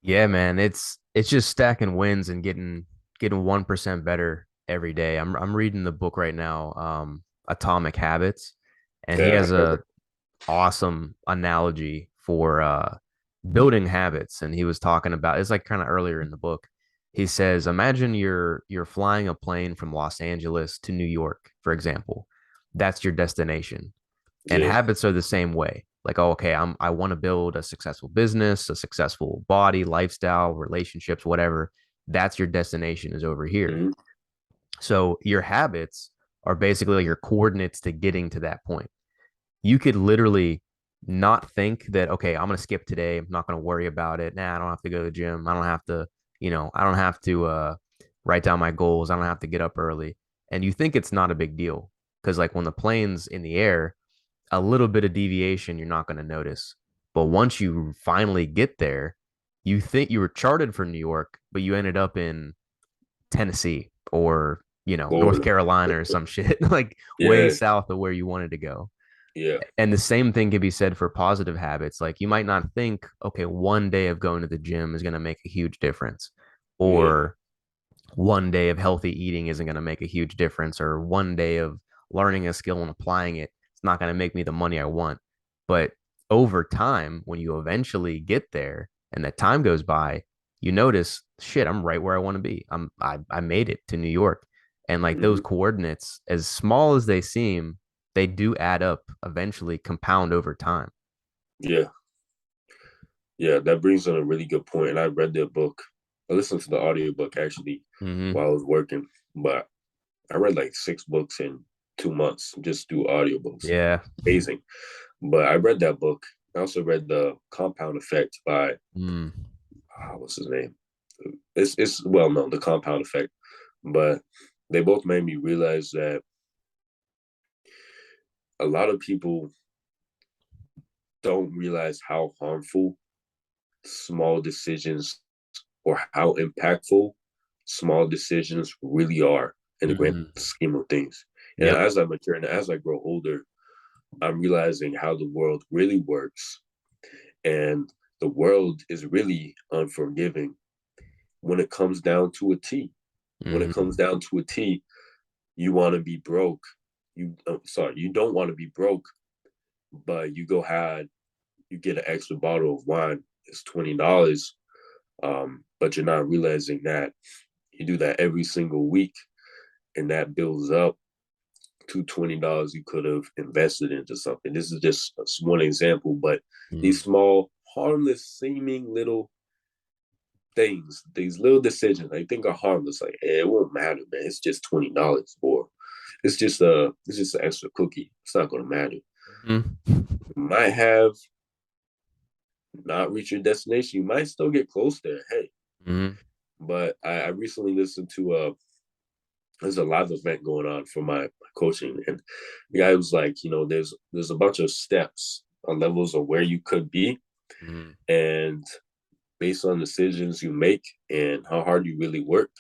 Yeah, man. It's just stacking wins and getting 1% better every day. I'm reading the book right now, Atomic Habits, and he Yeah, has I heard a that. awesome analogy for building habits. And he was talking about it's like kind of earlier in the book. He says, imagine you're flying a plane from Los Angeles to New York, for example. That's your destination. And Yeah. habits are the same way. Like, oh, okay, I want to build a successful business, a successful body, lifestyle, relationships, whatever. That's your destination is over here. Mm-hmm. So your habits are basically like your coordinates to getting to that point. You could literally not think that, okay, I'm going to skip today. I'm not going to worry about it. Nah, I don't have to go to the gym. I don't have to, I don't have to write down my goals. I don't have to get up early. And you think it's not a big deal because, like, when the plane's in the air, a little bit of deviation you're not going to notice. But once you finally get there, you think you were charted for New York, but you ended up in Tennessee or, North Florida. Carolina or some shit, like way Yeah. south of where you wanted to go. Yeah. And the same thing can be said for positive habits. Like you might not think, okay, one day of going to the gym is going to make a huge difference, Yeah. or one day of healthy eating isn't going to make a huge difference, or one day of learning a skill and applying it, it's not going to make me the money I want. But over time, when you eventually get there and that time goes by, you notice, shit, I'm right where I want to be. I made it to New York. And like those Mm-hmm. coordinates, as small as they seem, they do add up eventually, compound over time. Yeah. Yeah. That brings on a really good point. And I read their book. I listened to the audiobook actually Mm-hmm. while I was working, but I read like 6 books in 2 months just through audiobooks. Yeah. Amazing. But I read that book. I also read The Compound Effect by Mm. what's his name? It's well known, The Compound Effect. But they both made me realize that a lot of people don't realize how harmful small decisions or how impactful small decisions really are in the grand Mm. scheme of things. And Yep. as I mature and as I grow older, I'm realizing how the world really works. And the world is really unforgiving when it comes down to a T. When it Mm-hmm. comes down to a T, you want to be broke. You don't want to be broke, but you get an extra bottle of wine. It's $20, but you're not realizing that you do that every single week, and that builds up to $20 you could have invested into something. This is just one example, but Mm. these small, harmless seeming little things, these little decisions, I think are harmless. Like, it won't matter, man. It's just $20, or it's just an extra cookie. It's not gonna matter. Mm-hmm. You might have not reached your destination. You might still get close there. Hey, Mm-hmm. but I recently listened to there's a live event going on for my coaching, and the guy was like, there's a bunch of steps on levels of where you could be, Mm-hmm. and based on decisions you make and how hard you really work,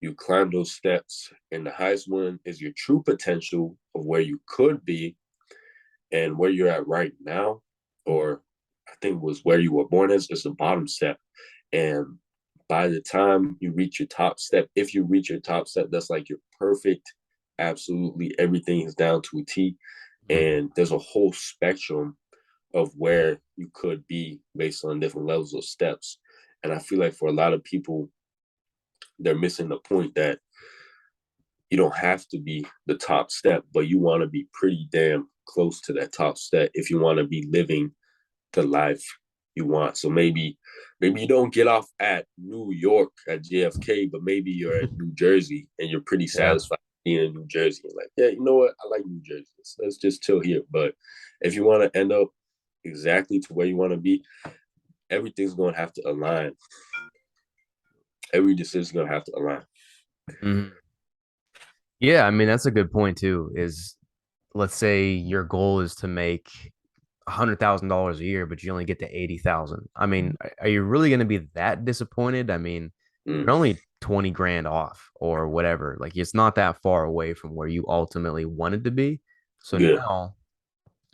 you climb those steps. And the highest one is your true potential of where you could be, and where you're at right now, or I think was where you were born as, is the bottom step. And by the time you reach your top step, if you reach your top step, that's like your perfect, absolutely everything is down to a T. Mm-hmm. And there's a whole spectrum of where you could be based on different levels of steps. And I feel like for a lot of people, they're missing the point that you don't have to be the top step, but you want to be pretty damn close to that top step if you want to be living the life you want. So maybe you don't get off at New York at JFK, but maybe you're at New Jersey and you're pretty Yeah. satisfied being in New Jersey. You're like, yeah, you know what? I like New Jersey. Let's just chill here. But if you want to end up exactly to where you want to be, everything's going to have to align. Every decision's going to have to align. Mm-hmm. Yeah, I mean that's a good point too. Is let's say your goal is to make $100,000 a year, but you only get to 80,000. I mean, are you really going to be that disappointed? I mean, Mm, you're only 20 grand off or whatever. Like it's not that far away from where you ultimately wanted to be. So yeah. now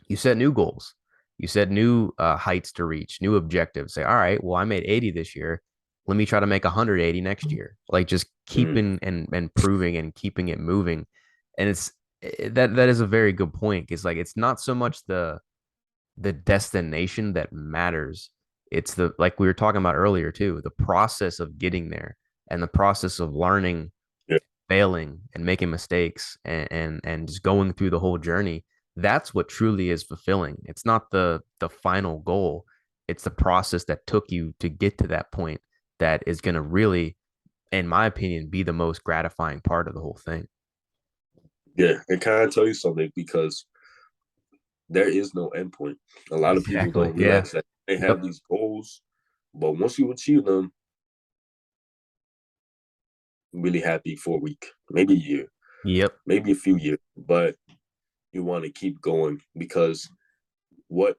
You set new goals. You set new heights to reach, new objectives. Say, all right, well, I made 80 this year. Let me try to make 180 next year. Like just Mm, keeping and proving and keeping it moving. And that is a very good point. It's like it's not so much the destination that matters. It's the like we were talking about earlier too, the process of getting there and the process of learning, yeah, failing and making mistakes and just going through the whole journey. That's what truly is fulfilling. It's not the final goal. It's the process that took you to get to that point that is going to really, in my opinion, be the most gratifying part of the whole thing. yeah. And can I tell you something? Because there is no endpoint. A lot of people Exactly. don't Yeah. realize that they have Yep. these goals, but once you achieve them, I'm really happy for a week, maybe a year, Yep. maybe a few years, but you want to keep going because what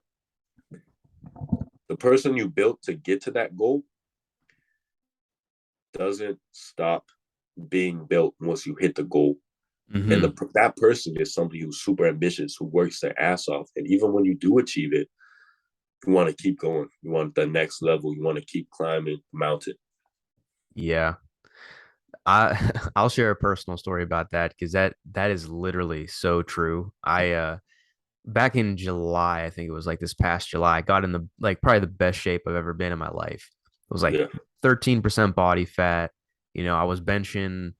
the person you built to get to that goal doesn't stop being built once you hit the goal. And Hmm. that person is somebody who's super ambitious, who works their ass off. And even when you do achieve it, you want to keep going. You want the next level. You want to keep climbing the mountain. Yeah. I I'll share a personal story about that because that is literally so true. I back in July, I think it was like this past July, I got in the like probably the best shape I've ever been in my life. It was like Yeah. 13% body fat. I was benching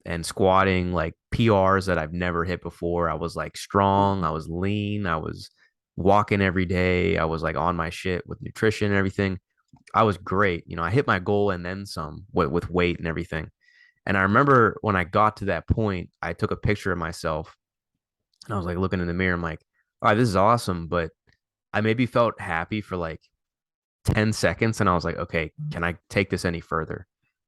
and squatting like PRs that I've never hit before. I was like strong, I was lean, I was walking every day. I was like on my shit with nutrition and everything. I was great. I hit my goal and then some with weight and everything. And I remember when I got to that point, I took a picture of myself and I was like looking in the mirror. I'm like, all right, this is awesome. But I maybe felt happy for like 10 seconds. And I was like, okay, can I take this any further?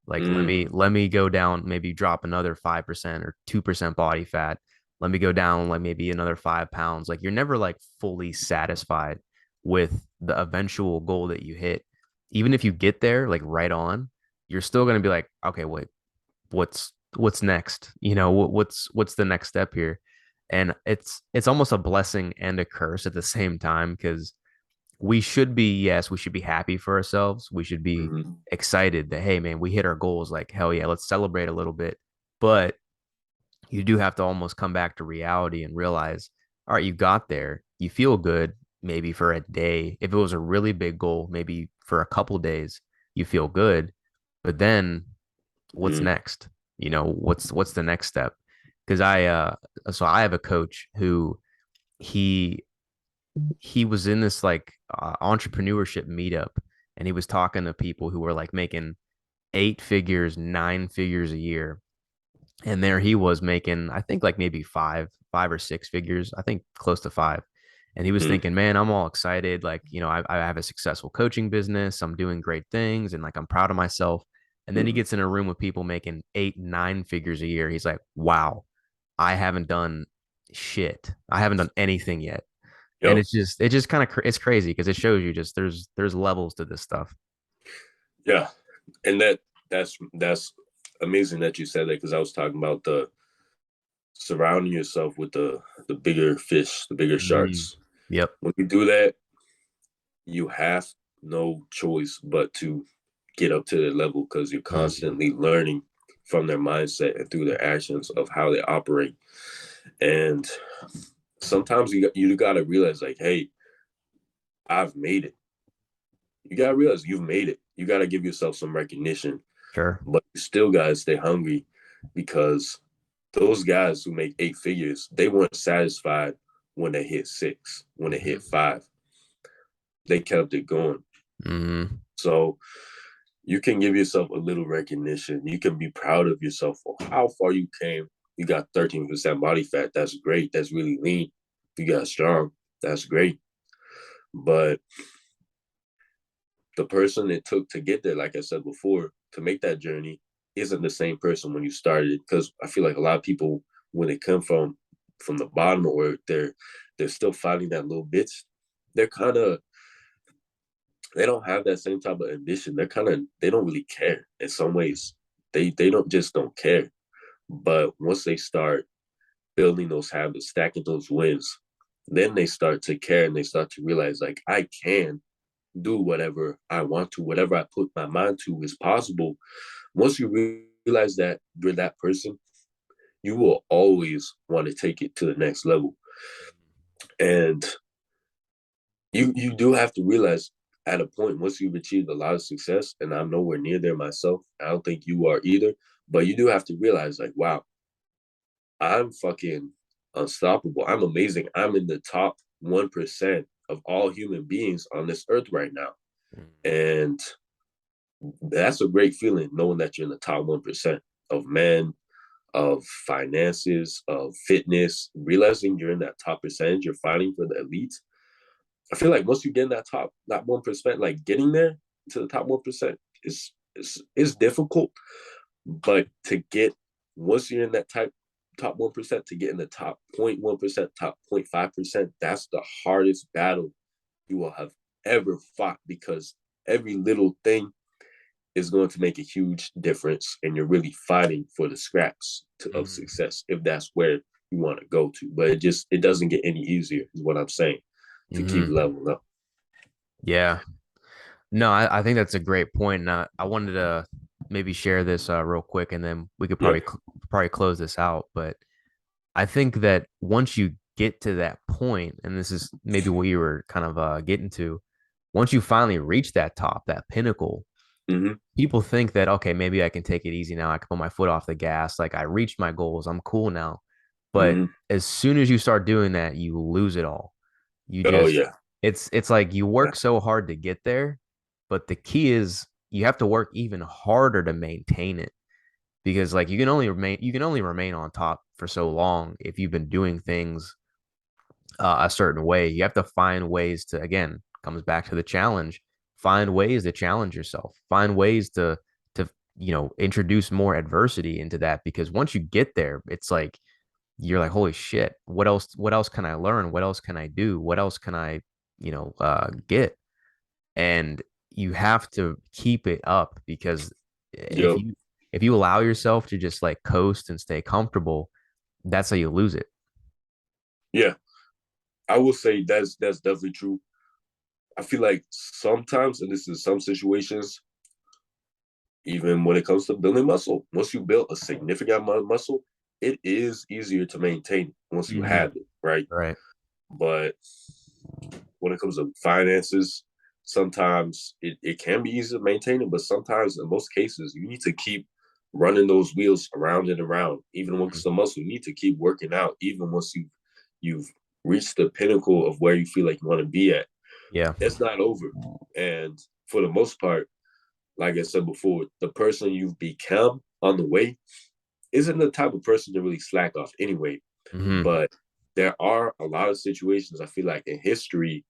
Like, Mm, let me go down, maybe drop another 5% or 2% body fat. Let me go down like maybe another 5 pounds. Like you're never like fully satisfied with the eventual goal that you hit. Even if you get there like right on, you're still going to be like, okay, wait, what's next? What's the next step here? And it's almost a blessing and a curse at the same time because we should be happy for ourselves. We should be mm, excited that hey man, we hit our goals. Like hell yeah, let's celebrate a little bit. But you do have to almost come back to reality and realize, all right, you got there. You feel good maybe for a day. If it was a really big goal, maybe for a couple days, you feel good. But then what's mm, next? What's the next step? Because I have a coach who he he was in this like entrepreneurship meetup and he was talking to people who were like making 8 figures, 9 figures a year. And there he was making, I think like maybe five or 6 figures, I think close to five. And he was mm, thinking, man, I'm all excited. Like, I have a successful coaching business. I'm doing great things and like I'm proud of myself. And then he mm. gets in a room with people making 8, 9 figures a year. He's like, wow, I haven't done shit. I haven't done anything yet. And Yep. it just kind of, it's crazy because it shows you just there's levels to this stuff. Yeah. And that's amazing that you said that because I was talking about the surrounding yourself with the bigger fish, the bigger Mm, sharks. yep. When you do that, you have no choice but to get up to their level because you're Mhm. constantly learning from their mindset and through their actions of how they operate. And sometimes you got to realize like, hey, I've made it. You got to realize you've made it. You got to give yourself some recognition, Sure. but you still got to stay hungry because those guys who make 8 figures, they weren't satisfied when they hit six, when they hit Hmm. five. They kept it going. Hmm. So you can give yourself a little recognition. You can be proud of yourself for how far you came. You got 13% body fat. That's great. That's really lean. You got strong. That's great. But the person it took to get there, like I said before, to make that journey isn't the same person when you started. Because I feel like a lot of people, when they come from the bottom or they're still fighting that little bitch, they're kind of they don't have that same type of ambition. They don't really care in some ways. They don't care. But once they start building those habits, stacking those wins, then they start to care and they start to realize like I can do whatever I want to, whatever I put my mind to is possible. Once you realize that you're that person, you will always want to take it to the next level. And you do have to realize at a point once you've achieved a lot of success, and I'm nowhere near there myself. I don't think you are either, but you do have to realize like, wow, I'm fucking unstoppable. I'm amazing. I'm in the top 1% of all human beings on this earth right now. And that's a great feeling knowing that you're in the top 1% of men, of finances, of fitness, realizing you're in that top percentage, you're fighting for the elite. I feel like once you get in that 1%, like getting there to the top 1% is difficult. But to get once you're in that top 1%, to get in the top 0.1%, top 0.5%, that's the hardest battle you will have ever fought, because every little thing is going to make a huge difference, and you're really fighting for the scraps of success if that's where you want to go to. But it doesn't get any easier, is what I'm saying, to keep Mm-hmm. leveling up. Yeah. No, I think that's a great point. And I wanted to maybe share this real quick, and then we could Yeah. probably close this out. But I think that once you get to that point, and this is maybe what you were kind of getting to, once you finally reach that top, that pinnacle, Mm-hmm. people think that, okay, maybe I can take it easy now. I can put my foot off the gas. Like I reached my goals. I'm cool now. But Mm-hmm. as soon as you start doing that, you lose it all. You Oh just yeah. it's like you work so hard to get there, but the key is you have to work even harder to maintain it, because like you can only remain on top for so long if you've been doing things a certain way. You have to find ways to, again, comes back to the challenge, find ways to challenge yourself, find ways to introduce more adversity into that, because once you get there, it's like you're like, holy shit, what else can I learn, what else can I do, what else can I get. And you have to keep it up, because if Yep. you allow yourself to just like coast and stay comfortable, that's how you lose it. Yeah. I will say that's definitely true. I feel like sometimes, and this is some situations, even when it comes to building muscle, once you build a significant amount of muscle, it is easier to maintain once you Mm-hmm. have it, right? Right. But when it comes to finances, sometimes it can be easy to maintain it, but sometimes in most cases, you need to keep running those wheels around and around. Even once Mhm. the muscle, you need to keep working out, even once you've reached the pinnacle of where you feel like you want to be at. Yeah. It's not over. And for the most part, like I said before, the person you've become on the way isn't the type of person to really slack off anyway. Hmm. But there are a lot of situations I feel like in history,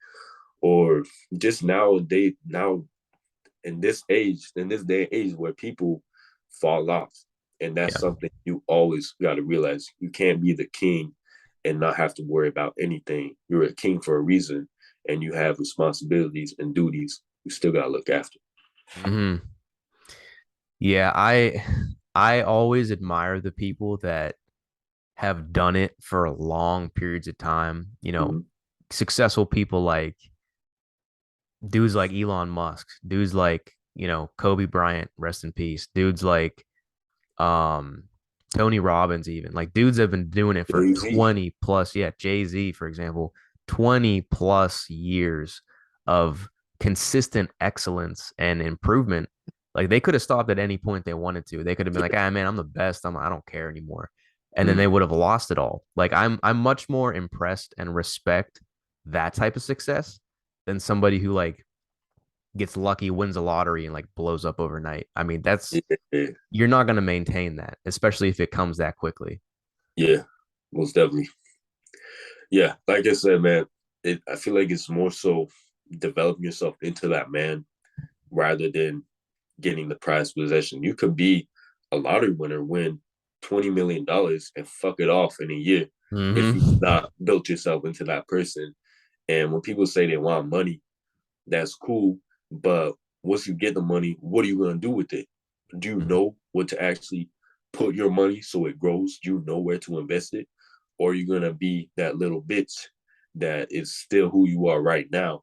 or just nowadays, now in this day and age, where people fall off. And that's Yeah. something you always got to realize. You can't be the king and not have to worry about anything. You're a king for a reason, and you have responsibilities and duties you still got to look after. Hmm. Yeah, I always admire the people that have done it for long periods of time. Mm-hmm. Successful people like dudes like Elon Musk, dudes like, Kobe Bryant, rest in peace. Dudes like um Tony Robbins, even like dudes have been doing it for Jay-Z. 20 plus, yeah, Jay-Z, for example, 20 plus years of consistent excellence and improvement. Like they could have stopped at any point they wanted to. They could have been like, ah man, I'm the best. I don't care anymore. And then Mm-hmm. they would have lost it all. Like I'm much more impressed and respect that type of success than somebody who like gets lucky, wins a lottery, and like blows up overnight. I mean, Yeah, you're not going to maintain that, especially if it comes that quickly. yeah, most definitely. Yeah, like I said, man, I feel like it's more so developing yourself into that man rather than getting the prize possession. You could be a lottery winner, win $20 million, and fuck it off in a year if you've Hmm. not built yourself into that person. And when people say they want money, that's cool. But once you get the money, what are you going to do with it? Do you know what to actually put your money so it grows? Do you know where to invest it? Or are you going to be that little bitch that it's still who you are right now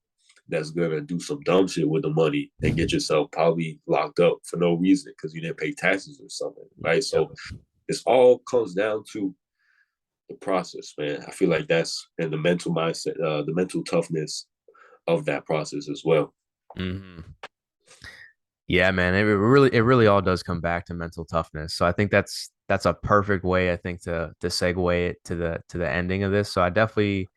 that's gonna do some dumb shit with the money and get yourself probably locked up for no reason because you didn't pay taxes or something, right? So Yep. it's all comes down to the process, man. I feel like that's and the mental mindset, the mental toughness of that process as well. Hmm. Yeah, man. It really all does come back to mental toughness. So I think that's a perfect way, I think, to segue it to the ending of this. So I definitely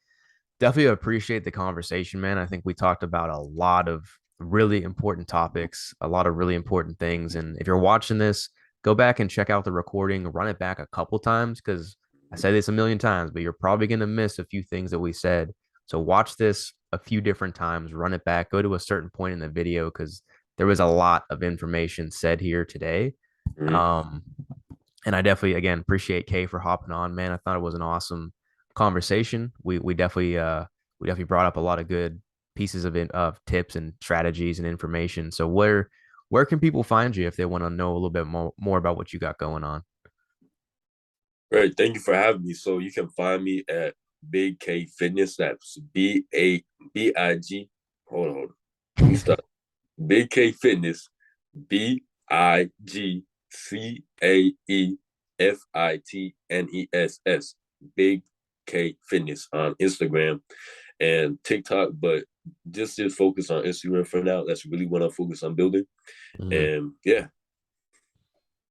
appreciate the conversation, man. I think we talked about a lot of really important topics, a lot of really important things. And if you're watching this, go back and check out the recording, run it back a couple times because I say this a million times, but you're probably going to miss a few things that we said. So watch this a few different times, run it back, go to a certain point in the video because there was a lot of information said here today. Mm-hmm. Um, and I definitely again appreciate Cae for hopping on, man. I thought it was an awesome conversation. We definitely brought up a lot of good pieces of tips and strategies and information. So where can people find you if they want to know a little bit more about what you got going on? Great. Thank you for having me. So you can find me at Big Cae Fitness. That's BABIG. Hold on. Let me start. Big Cae Fitness. BIGCAEFITNESS. Big Cae Fitness on Instagram and TikTok, but just focus on Instagram for now. That's really what I'm focused on building. Mhm. And yeah,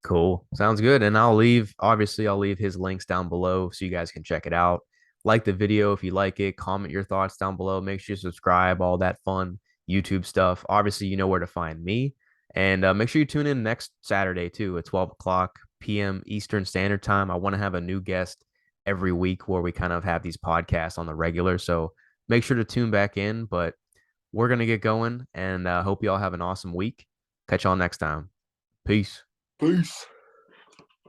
Cool. Sounds good. And I'll leave his links down below so you guys can check it out. Like the video if you like it, comment your thoughts down below. Make sure you subscribe, all that fun YouTube stuff. Obviously, you know where to find me. And make sure you tune in next Saturday too at 12 o'clock p.m. Eastern Standard Time. I want to have a new guest every week where we kind of have these podcasts on the regular. So make sure to tune back in. But we're going to get going and hope you all have an awesome week. Catch y'all next time. Peace. peace.